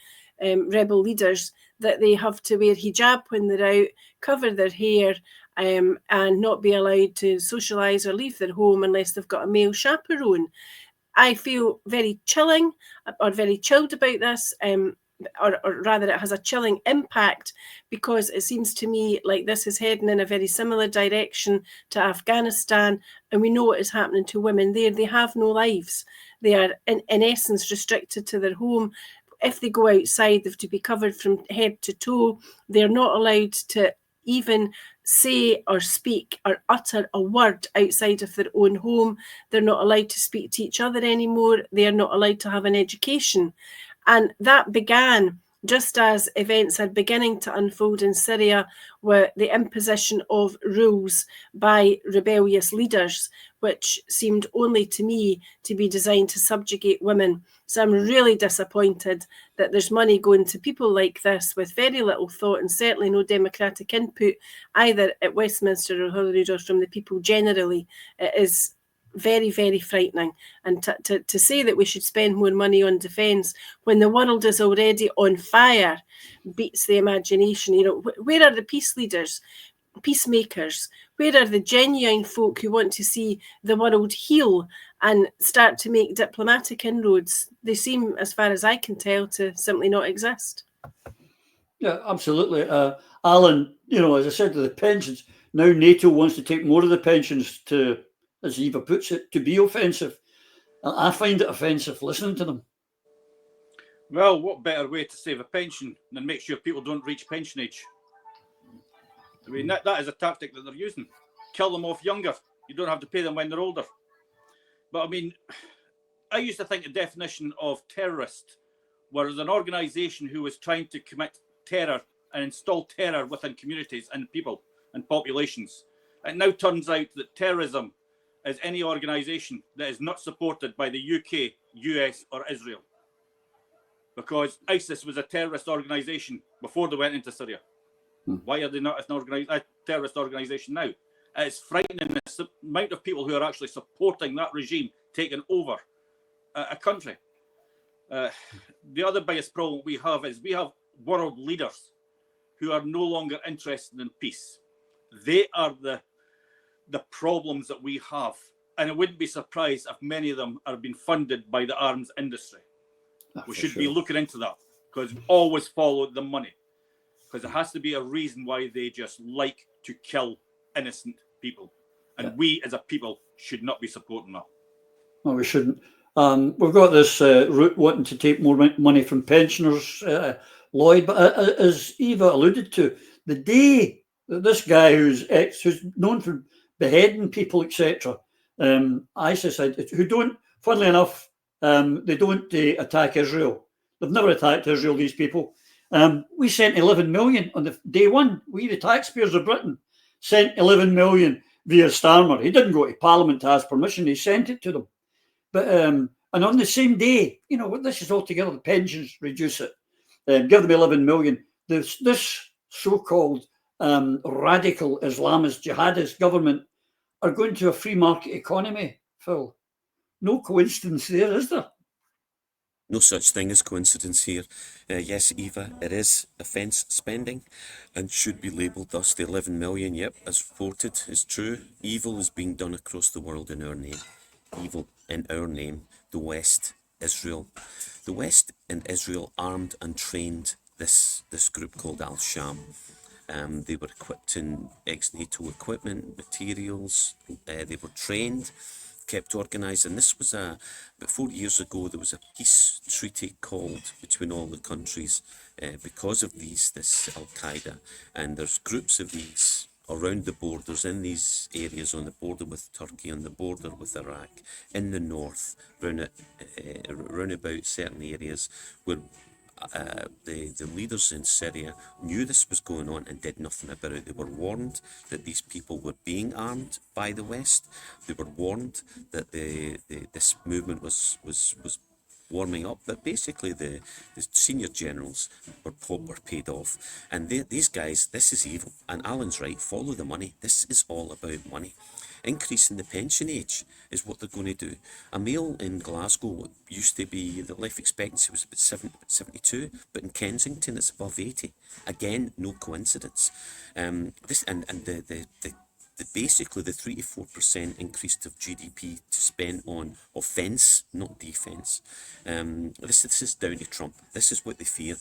rebel leaders that they have to wear hijab when they're out, cover their hair, and not be allowed to socialise or leave their home unless they've got a male chaperone. I feel very chilling or very chilled about this, or rather it has a chilling impact, because it seems to me like this is heading in a very similar direction to Afghanistan, and we know what is happening to women there. They have no lives. They are in essence restricted to their home. If they go outside, they have to be covered from head to toe. They're not allowed to even say or speak or utter a word outside of their own home. They're not allowed to speak to each other anymore. They are not allowed to have an education. And that began just as events are beginning to unfold in Syria, with the imposition of rules by rebellious leaders, which seemed only to me to be designed to subjugate women. So I'm really disappointed that there's money going to people like this with very little thought and certainly no democratic input, either at Westminster or Holyrood or from the people generally. It is very, very frightening. And to say that we should spend more money on defence when the world is already on fire beats the imagination. Where are the peace leaders, peacemakers? Where are the genuine folk who want to see the world heal and start to make diplomatic inroads? They seem, as far as I can tell, to simply not exist. Yeah, absolutely. Alan, as I said, to the pensions, now NATO wants to take more of the pensions to, as Eva puts it, to be offensive. I find it offensive listening to them. Well, what better way to save a pension than make sure people don't reach pension age? I mean, that is a tactic that they're using. Kill them off younger. You don't have to pay them when they're older. But I mean, I used to think the definition of terrorist was an organisation who was trying to commit terror and install terror within communities and people and populations. It now turns out that terrorism is any organisation that is not supported by the UK, US or Israel. Because ISIS was a terrorist organisation before they went into Syria. Why are they not a terrorist organisation now? It's frightening the amount of people who are actually supporting that regime taking over a country. The other biggest problem we have is we have world leaders who are no longer interested in peace. They are the problems that we have. And I wouldn't be surprised if many of them are being funded by the arms industry. We should be looking into that, because we always follow the money. Because there has to be a reason why they just like to kill innocent people. And we as a people should not be supporting that. No, we shouldn't. We've got this route wanting to take more money from pensioners, Lloyd, but as Eva alluded to, the day that this guy who's known for beheading people, etc., ISIS, who don't, funnily enough, they don't attack Israel. They've never attacked Israel, these people. We sent 11 million on the day one. We, the taxpayers of Britain, sent 11 million via Starmer. He didn't go to Parliament to ask permission. He sent it to them. But and on the same day, this is all together. The pensions reduce it. Give them 11 million. This so-called radical Islamist jihadist government are going to a free market economy, Phil. No coincidence there, is there? No such thing as coincidence here. Yes, Eva, it is offence spending and should be labelled thus. The 11 million, yep, as reported, is true. Evil is being done across the world in our name. Evil in our name. The West, Israel. The West and Israel armed and trained this group called Al-Sham. They were equipped in ex-NATO equipment, materials. They were trained kept organised. And this was about 4 years ago, there was a peace treaty called between all the countries because of this Al-Qaeda. And there's groups of these around the borders, in these areas on the border with Turkey, on the border with Iraq, in the north, round about certain areas where the leaders in Syria knew this was going on and did nothing about it. They were warned that these people were being armed by the West. They were warned that this movement was warming up, but basically the senior generals were paid off. And these guys, this is evil. And Alan's right, follow the money. This is all about money. Increasing the pension age is what they're going to do. A male in Glasgow used to be, the life expectancy was about 72, but in Kensington it's above 80. Again, no coincidence. Basically the 3 to 4% increase of GDP to spend on offence, not defence. This is down to Trump. This is what they fear.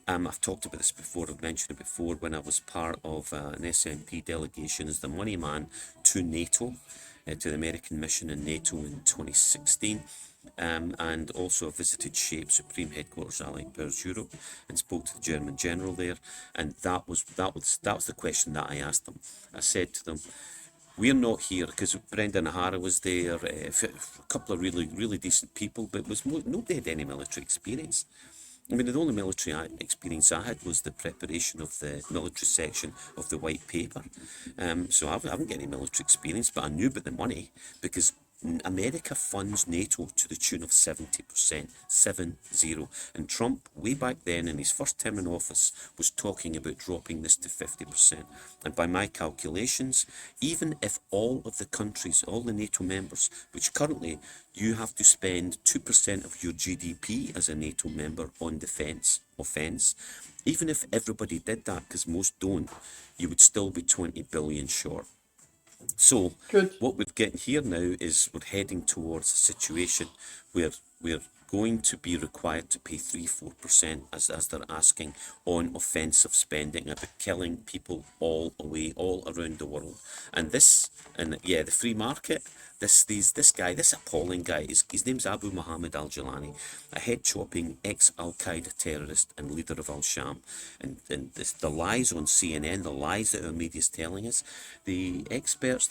I've talked about this before, I've mentioned it before, when I was part of an SNP delegation as the money man to NATO, to the American mission in NATO in 2016. And also I visited SHAPE, Supreme Headquarters Allied Powers Europe, and spoke to the German general there. And that was the question that I asked them. I said to them, we're not here, because Brendan O'Hara was there, a couple of really decent people, but nobody had any military experience. I mean, the only military experience I had was the preparation of the military section of the white paper. So I haven't got any military experience, but I knew about the money, because America funds NATO to the tune of 70%, 70. And Trump, way back then in his first term in office, was talking about dropping this to 50%. And by my calculations, even if all of the countries, all the NATO members, which currently you have to spend 2% of your GDP as a NATO member on defence, offence, even if everybody did that, because most don't, you would still be 20 billion short. So what we're getting here now is we're heading towards a situation where we're going to be required to pay 3-4% as they're asking on offensive spending, about killing people all around the world. And the free market, this guy, this appalling guy, his name's Abu Muhammad al-Jilani, a head-chopping ex-Al-Qaeda terrorist and leader of Al-Sham. And the lies on CNN, the lies that our media is telling us, the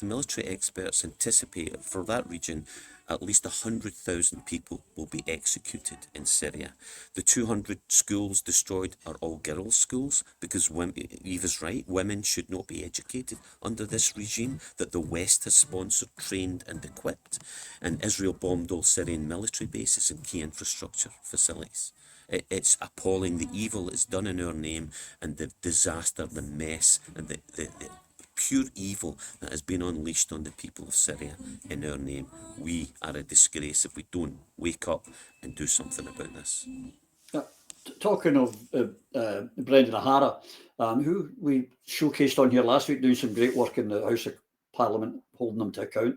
military experts anticipate for that region at least 100,000 people will be executed in Syria. The 200 schools destroyed are all girls' schools, because Eve is right, women should not be educated under this regime that the West has sponsored, trained and equipped. And Israel bombed all Syrian military bases and key infrastructure facilities. It's appalling, the evil is done in our name, and the disaster, the mess, and the pure evil that has been unleashed on the people of Syria in our name. We are a disgrace if we don't wake up and do something about this. Talking of Brendan O'Hara, who we showcased on here last week, doing some great work in the House of Parliament, holding them to account,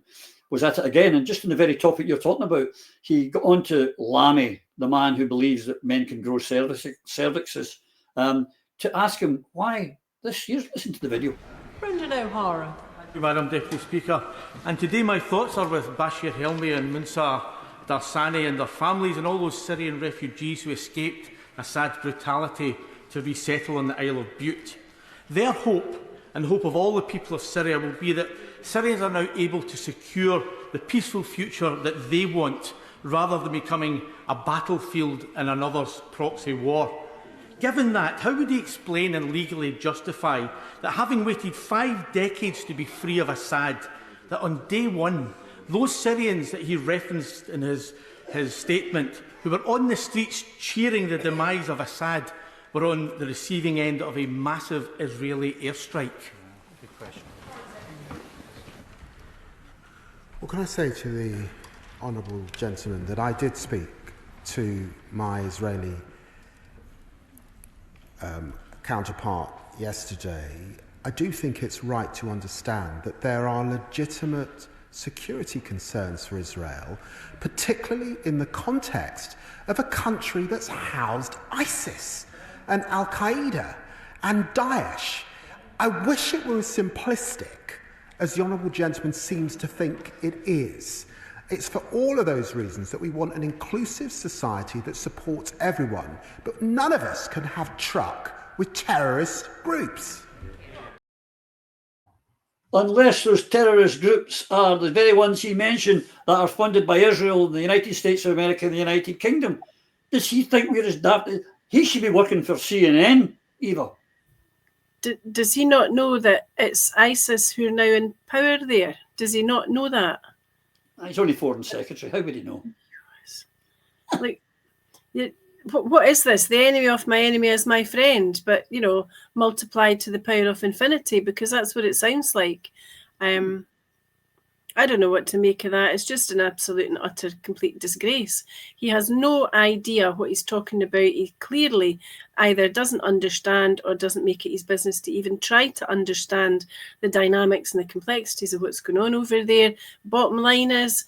was at it again. And just on the very topic you're talking about, he got on to Lamy, the man who believes that men can grow cervixes, to ask him why this. Here's listen to the video. Brendan O'Hara. Thank you, Madam Deputy Speaker. And today my thoughts are with Bashir Helmi and Musa Darsani and their families and all those Syrian refugees who escaped Assad's brutality to resettle on the Isle of Bute. Their hope, and the hope of all the people of Syria, will be that Syrians are now able to secure the peaceful future that they want, rather than becoming a battlefield in another's proxy war. Given that, how would he explain and legally justify that, having waited 5 decades to be free of Assad, that on day one, those Syrians that he referenced in his statement, who were on the streets cheering the demise of Assad, were on the receiving end of a massive Israeli airstrike? Good question. Well, can I say to the honourable gentleman that I did speak to my Israeli counterpart yesterday. I do think it's right to understand that there are legitimate security concerns for Israel, particularly in the context of a country that's housed ISIS and Al-Qaeda and Daesh. I wish it were as simplistic as the honourable gentleman seems to think it is. It's for all of those reasons that we want an inclusive society that supports everyone, but none of us can have truck with terrorist groups. Unless those terrorist groups are the very ones he mentioned that are funded by Israel, the United States of America, and the United Kingdom. Does he think we're as daft? He should be working for CNN, Eva. Does he not know that it's ISIS who are now in power there? Does he not know that? He's only Foreign Secretary. How would he know? Like, what is this? The enemy of my enemy is my friend, but, you know, multiplied to the power of infinity, because that's what it sounds like. I don't know what to make of that. It's just an absolute and utter complete disgrace. He has no idea what he's talking about. He clearly either doesn't understand or doesn't make it his business to even try to understand the dynamics and the complexities of what's going on over there. Bottom line is,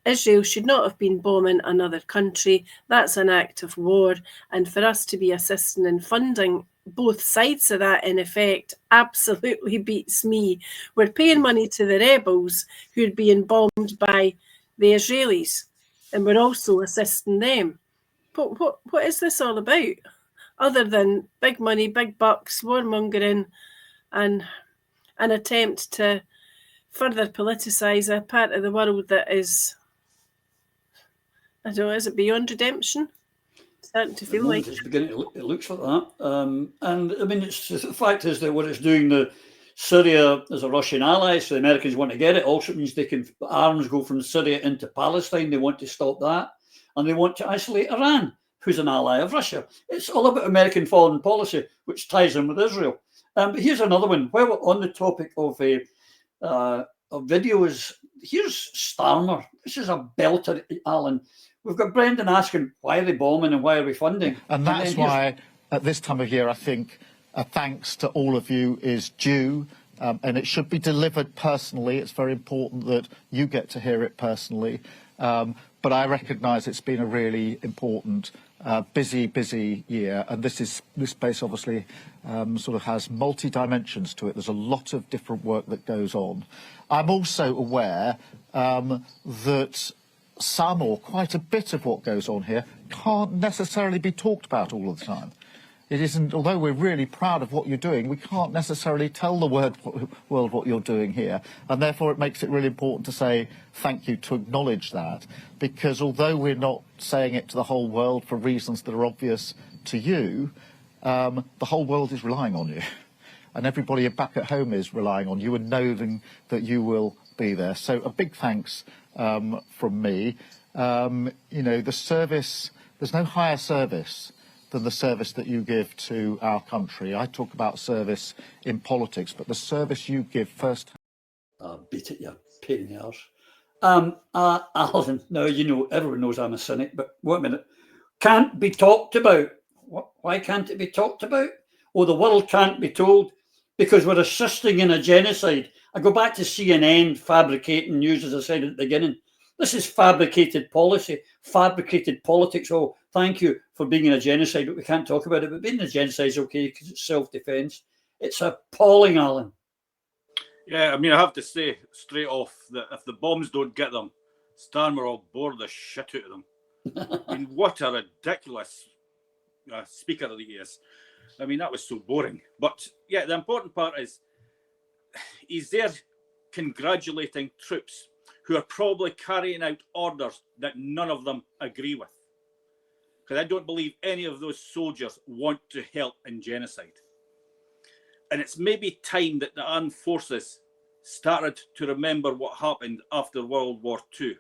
Israel should not have been bombing another country. That's an act of war. And for us to be assisting and funding both sides of that, in effect, absolutely beats me. We're paying money to the rebels who are being bombed by the Israelis, and we're also assisting them. But what is this all about? Other than big money, big bucks, warmongering, and an attempt to further politicise a part of the world that is, I don't know, is it beyond redemption? Starting to feel like it's beginning to it looks like that. And I mean, the fact is that what it's doing, Syria is a Russian ally, so the Americans want to get it. Also means they can arms go from Syria into Palestine. They want to stop that, and they want to isolate Iran, who's an ally of Russia. It's all about American foreign policy, which ties in with Israel. But here's another one. While we're on the topic of videos, here's Starmer. This is a belter, Alan. We've got Brendan asking, why are they bombing and why are we funding? And that's why, at this time of year, I think a thanks to all of you is due, and it should be delivered personally. It's very important that you get to hear it personally. But I recognise it's been a really important, busy year, and this space obviously sort of has multi-dimensions to it. There's a lot of different work that goes on. I'm also aware that some or quite a bit of what goes on here can't necessarily be talked about all of the time. It isn't, although we're really proud of what you're doing, we can't necessarily tell the world what you're doing here. And therefore it makes it really important to say thank you, to acknowledge that, because although we're not saying it to the whole world for reasons that are obvious to you, the whole world is relying on you. And everybody back at home is relying on you and knowing that you will be there. So a big thanks from me. You know, the service, there's no higher service than the service that you give to our country. I talk about service in politics, but the service you give first. Beat it, you pain in the arse. Alan, now, you know, everyone knows I'm a cynic, but wait a minute. Can't be talked about. Why can't it be talked about? Oh, the world can't be told because we're assisting in a genocide. I go back to CNN fabricating news, as I said at the beginning. This is fabricated policy, fabricated politics. Oh, thank you for being in a genocide, but we can't talk about it. But being in a genocide is okay because it's self-defence. It's appalling, Alan. Yeah, I mean, I have to say straight off that if the bombs don't get them, Starmer will bore the shit out of them. I mean, what a ridiculous speaker that he is. I mean, that was so boring. But yeah, the important part is he's there congratulating troops who are probably carrying out orders that none of them agree with. Because I don't believe any of those soldiers want to help in genocide. And it's maybe time that the armed forces started to remember what happened after World War II.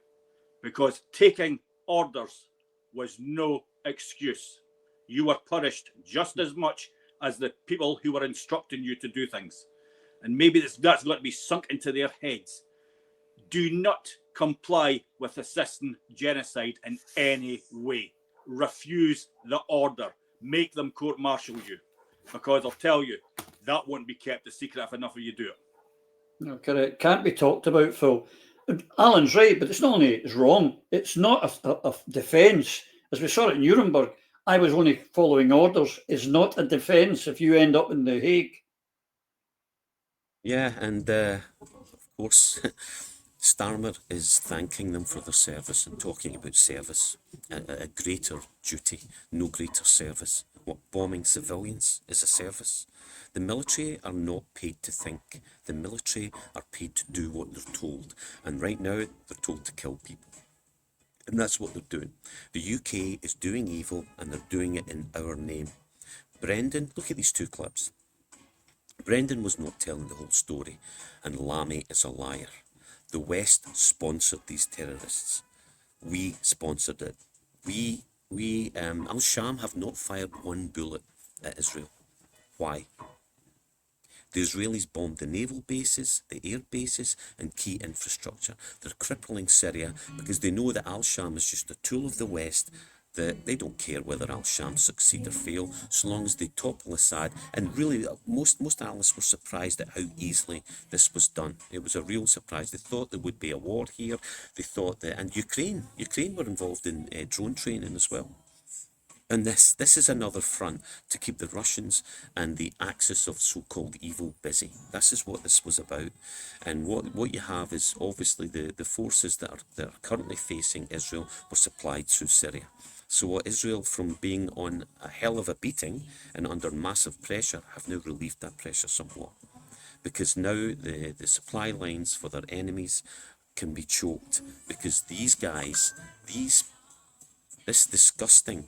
Because taking orders was no excuse. You were punished just as much as the people who were instructing you to do things. And maybe that's got to be sunk into their heads. Do not comply with assisting genocide in any way. Refuse the order. Make them court-martial you. Because I'll tell you, that won't be kept a secret if enough of you do it. No, correct. Can't be talked about, Phil. Alan's right, but it's not only it's wrong, it's not a defence. As we saw it in Nuremberg, I was only following orders. Is not a defence if you end up in The Hague. Yeah, and of course, Starmer is thanking them for their service and talking about service, a greater duty, no greater service. What, bombing civilians is a service? The military are not paid to think. The military are paid to do what they're told. And right now, they're told to kill people. And that's what they're doing. The UK is doing evil, and they're doing it in our name. Brendan, look at these two clips. Brendan was not telling the whole story, and Lammy is a liar. The West sponsored these terrorists. We sponsored it. Al-Sham have not fired one bullet at Israel. Why? The Israelis bombed the naval bases, the air bases, and key infrastructure. They're crippling Syria because they know that Al-Sham is just a tool of the West, that they don't care whether Al-Sham succeed or fail, so long as they topple Assad. And really, most analysts were surprised at how easily this was done. It was a real surprise. They thought there would be a war here. They thought that, and Ukraine were involved in drone training as well. And this is another front to keep the Russians and the axis of so-called evil busy. This is what this was about. And what you have is obviously the forces that are currently facing Israel were supplied through Syria. So what Israel, from being on a hell of a beating and under massive pressure, have now relieved that pressure somewhat. Because now the supply lines for their enemies can be choked. Because these guys, this disgusting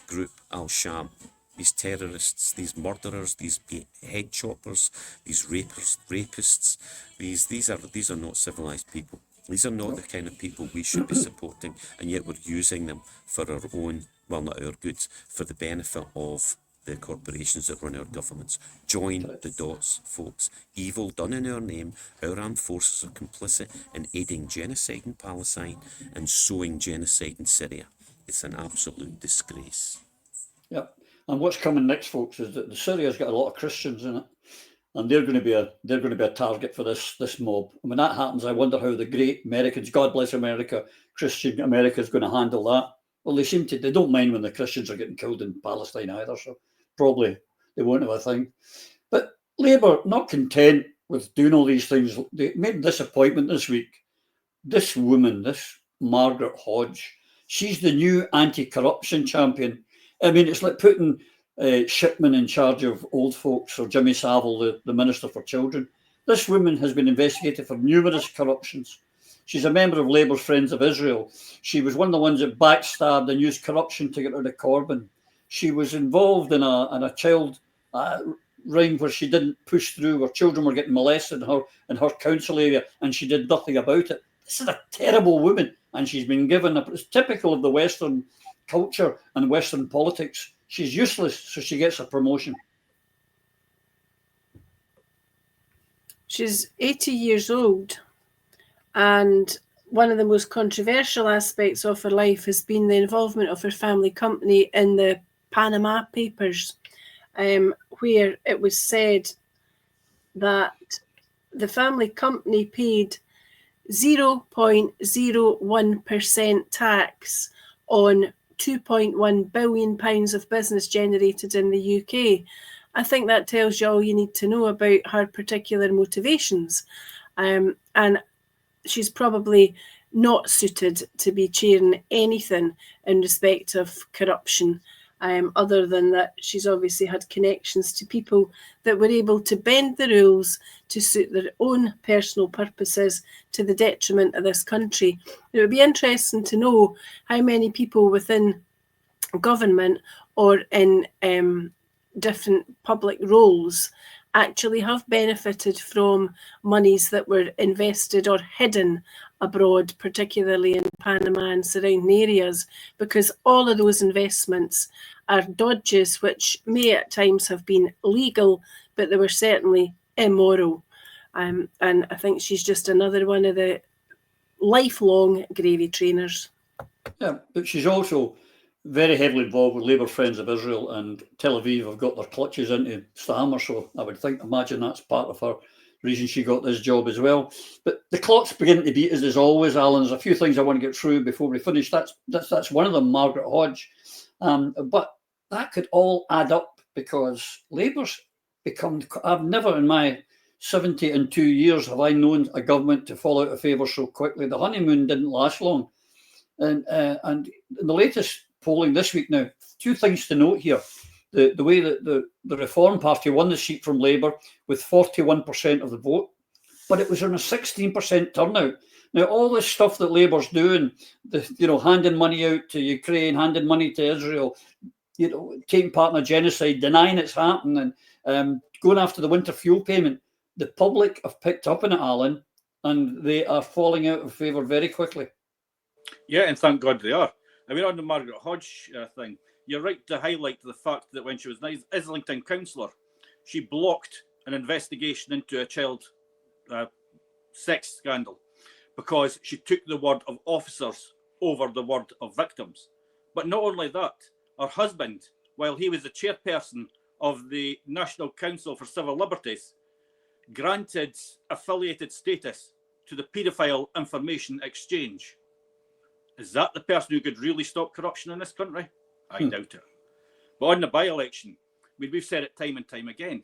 group, Al-Sham, these terrorists, these murderers, these head choppers, these rapists, these are not civilized people. These are not the kind of people we should be supporting, and yet we're using them for our own, well, not our goods, for the benefit of the corporations that run our governments. Join the dots, folks. Evil done in our name. Our armed forces are complicit in aiding genocide in Palestine and sowing genocide in Syria. It's an absolute disgrace. Yeah, and what's coming next, folks, is that Syria's got a lot of Christians in it, and they're going to be a target for this mob. And when that happens, I wonder how the great Americans, God bless America, Christian America, is going to handle that. Well, they don't mind when the Christians are getting killed in Palestine either, so probably they won't have a thing. But Labour, not content with doing all these things, they made a disappointment this week. This woman, this Margaret Hodge, she's the new anti-corruption champion. I mean, it's like putting Shipman in charge of old folks, or Jimmy Savile, the Minister for Children. This woman has been investigated for numerous corruptions. She's a member of Labour's Friends of Israel. She was one of the ones that backstabbed and used corruption to get rid of Corbyn. She was involved in a child ring where she didn't push through, where children were getting molested in her council area, and she did nothing about it. This is a terrible woman, and she's been given it's typical of the Western culture and Western politics. She's useless, so she gets a promotion. She's 80 years old, and one of the most controversial aspects of her life has been the involvement of her family company in the Panama Papers, where it was said that the family company paid 0.01% tax on £2.1 billion of business generated in the UK. I think that tells you all you need to know about her particular motivations. And she's probably not suited to be chairing anything in respect of corruption, other than that she's obviously had connections to people that were able to bend the rules to suit their own personal purposes to the detriment of this country. It would be interesting to know how many people within government or in different public roles actually have benefited from monies that were invested or hidden abroad, particularly in Panama and surrounding areas, because all of those investments are dodges which may at times have been legal, but they were certainly immoral. And I think she's just another one of the lifelong gravy trainers. Yeah, but she's also very heavily involved with Labour Friends of Israel, and Tel Aviv have got their clutches into Starmer, so I would imagine that's part of her reason she got this job as well. But the clock's beginning to beat us as always, Alan. There's a few things I want to get through before we finish. That's one of them, Margaret Hodge. But that could all add up, because Labour's become, I've never in my 70 in 2 years have I known a government to fall out of favour so quickly. The honeymoon didn't last long. And in the latest polling this week now, two things to note here. The way that the Reform Party won the seat from Labour with 41% of the vote, but it was on a 16% turnout. Now, all this stuff that Labour's doing, handing money out to Ukraine, handing money to Israel, taking part in a genocide, denying it's happening, going after the winter fuel payment, the public have picked up on it, Alan, and they are falling out of favour very quickly. Yeah, and thank God they are. I mean, on the Margaret Hodge thing, you're right to highlight the fact that when she was an Islington councillor, she blocked an investigation into a child sex scandal because she took the word of officers over the word of victims. But not only that, her husband, while he was the chairperson of the National Council for Civil Liberties, granted affiliated status to the Paedophile Information Exchange. Is that the person who could really stop corruption in this country? I doubt it. But on the by-election, we've said it time and time again,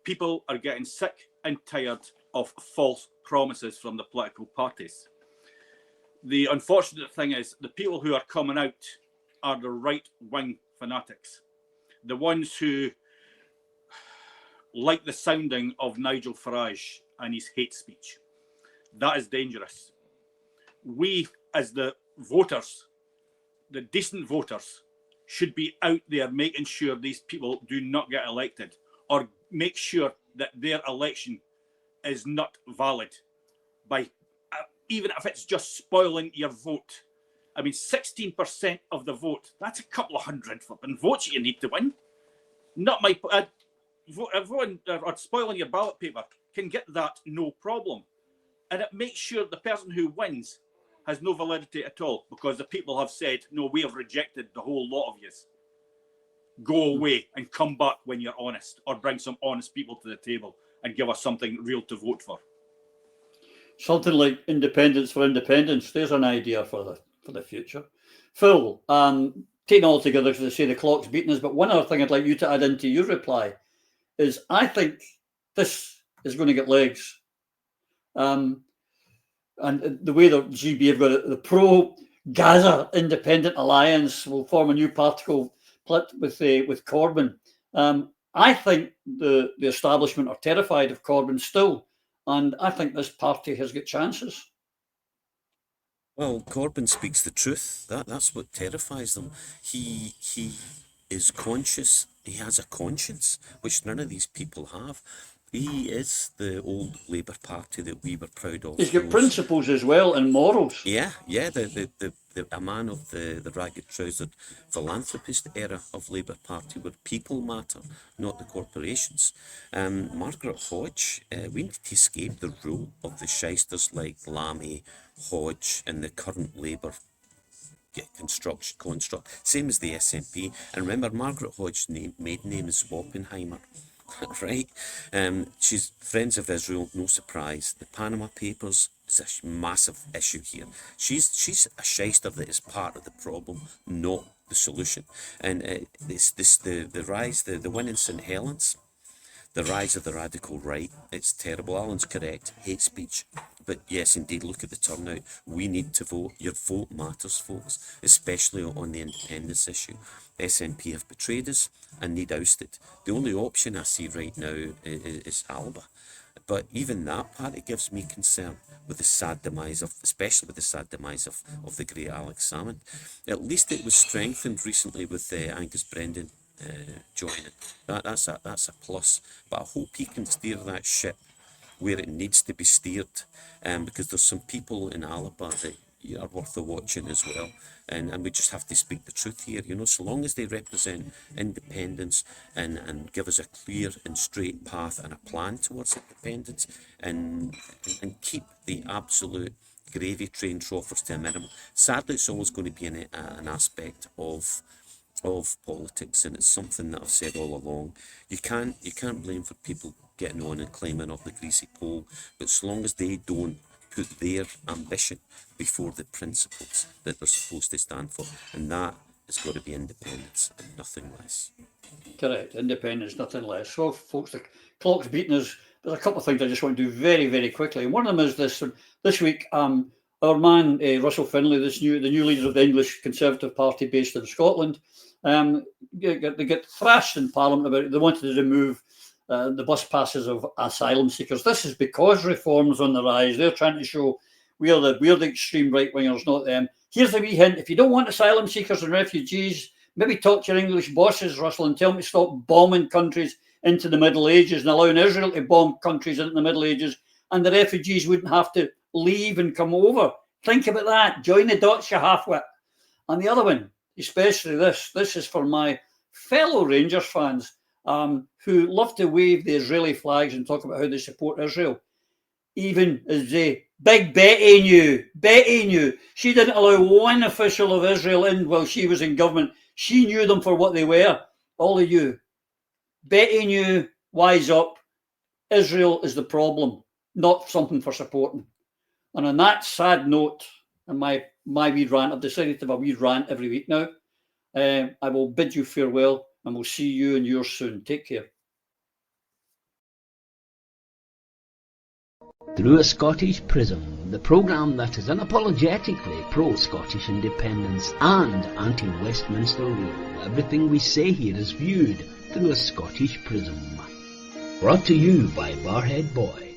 people are getting sick and tired of false promises from the political parties. The unfortunate thing is the people who are coming out are the right-wing fanatics, the ones who like the sounding of Nigel Farage and his hate speech. That is dangerous. We, as the voters, the decent voters, should be out there making sure these people do not get elected, or make sure that their election is not valid by, even if it's just spoiling your vote. I mean, 16% of the vote, that's a couple of hundred flipping votes you need to win. Not my, voting or spoiling your ballot paper can get that no problem. And it makes sure the person who wins has no validity at all, because the people have said, no, we have rejected the whole lot of yous. Go away and come back when you're honest, or bring some honest people to the table and give us something real to vote for. Something like independence for independence. There's an idea for the future. Phil, taking all together, because I say the clock's beating us, but one other thing I'd like you to add into your reply is I think this is going to get legs. And the way the GB have got it, the pro-Gaza Independent Alliance will form a new particle with Corbyn. I think the establishment are terrified of Corbyn still, and I think this party has got chances. Well, Corbyn speaks the truth. That's what terrifies them. He is conscious. He has a conscience, which none of these people have. He is the old Labour Party that we were proud of. He's got principles as well and morals. Yeah. A man of the ragged trousered philanthropist era of Labour Party, where people matter, not the corporations. Margaret Hodge, we need to escape the rule of the shysters like Lammy, Hodge, and the current Labour construct. Same as the SNP. And remember, Margaret Hodge's maiden name is Oppenheimer. Right? She's Friends of Israel, no surprise. The Panama Papers is a massive issue here. She's a shyster that is part of the problem, not the solution. And the rise, the win in St Helens, the rise of the radical right, it's terrible. Alan's correct, hate speech. But yes, indeed, look at the turnout. We need to vote. Your vote matters, folks, especially on the independence issue. SNP have betrayed us and need ousted. The only option I see right now is Alba. But even that party gives me concern with the sad demise of, especially with the sad demise of the great Alex Salmond. At least it was strengthened recently with Angus Brendan joining. That's a plus. But I hope he can steer that ship where it needs to be steered, because there's some people in Alba that are worth the watching as well, and we just have to speak the truth here, so long as they represent independence and give us a clear and straight path and a plan towards independence, and keep the absolute gravy train troughters to a minimum. Sadly, it's always going to be an aspect of politics, and it's something that I've said all along. You can't blame for people getting on and climbing up the greasy pole, but as long as they don't put their ambition before the principles that they're supposed to stand for, and that it's got to be independence and nothing less. Correct. Independence, nothing less. Well, folks, the clock's beating us. There's a couple of things I just want to do very, very quickly. One of them is this week, our man, Russell Finlay, the new leader of the English Conservative Party based in Scotland, they get thrashed in Parliament about it. They wanted to remove the bus passes of asylum seekers. This is because reform's on the rise. They're trying to show we're the extreme right-wingers, not them. Here's a wee hint. If you don't want asylum seekers and refugees, maybe talk to your English bosses, Russell, and tell them to stop bombing countries into the Middle Ages and allowing Israel to bomb countries into the Middle Ages, and the refugees wouldn't have to leave and come over. Think about that. Join the dots, you half-wit. And the other one, especially this is for my fellow Rangers fans who love to wave the Israeli flags and talk about how they support Israel. Even as Big Betty knew. She didn't allow one official of Israel in while she was in government. She knew them for what they were. All of you. Betty knew, wise up. Israel is the problem, not something for supporting. And on that sad note, and my wee rant, I've decided to have a wee rant every week now. I will bid you farewell, and we'll see you and yours soon. Take care. Through a Scottish Prism, the programme that is unapologetically pro-Scottish independence and anti-Westminster rule. Everything we say here is viewed through a Scottish prism. Brought to you by Barhead Boy.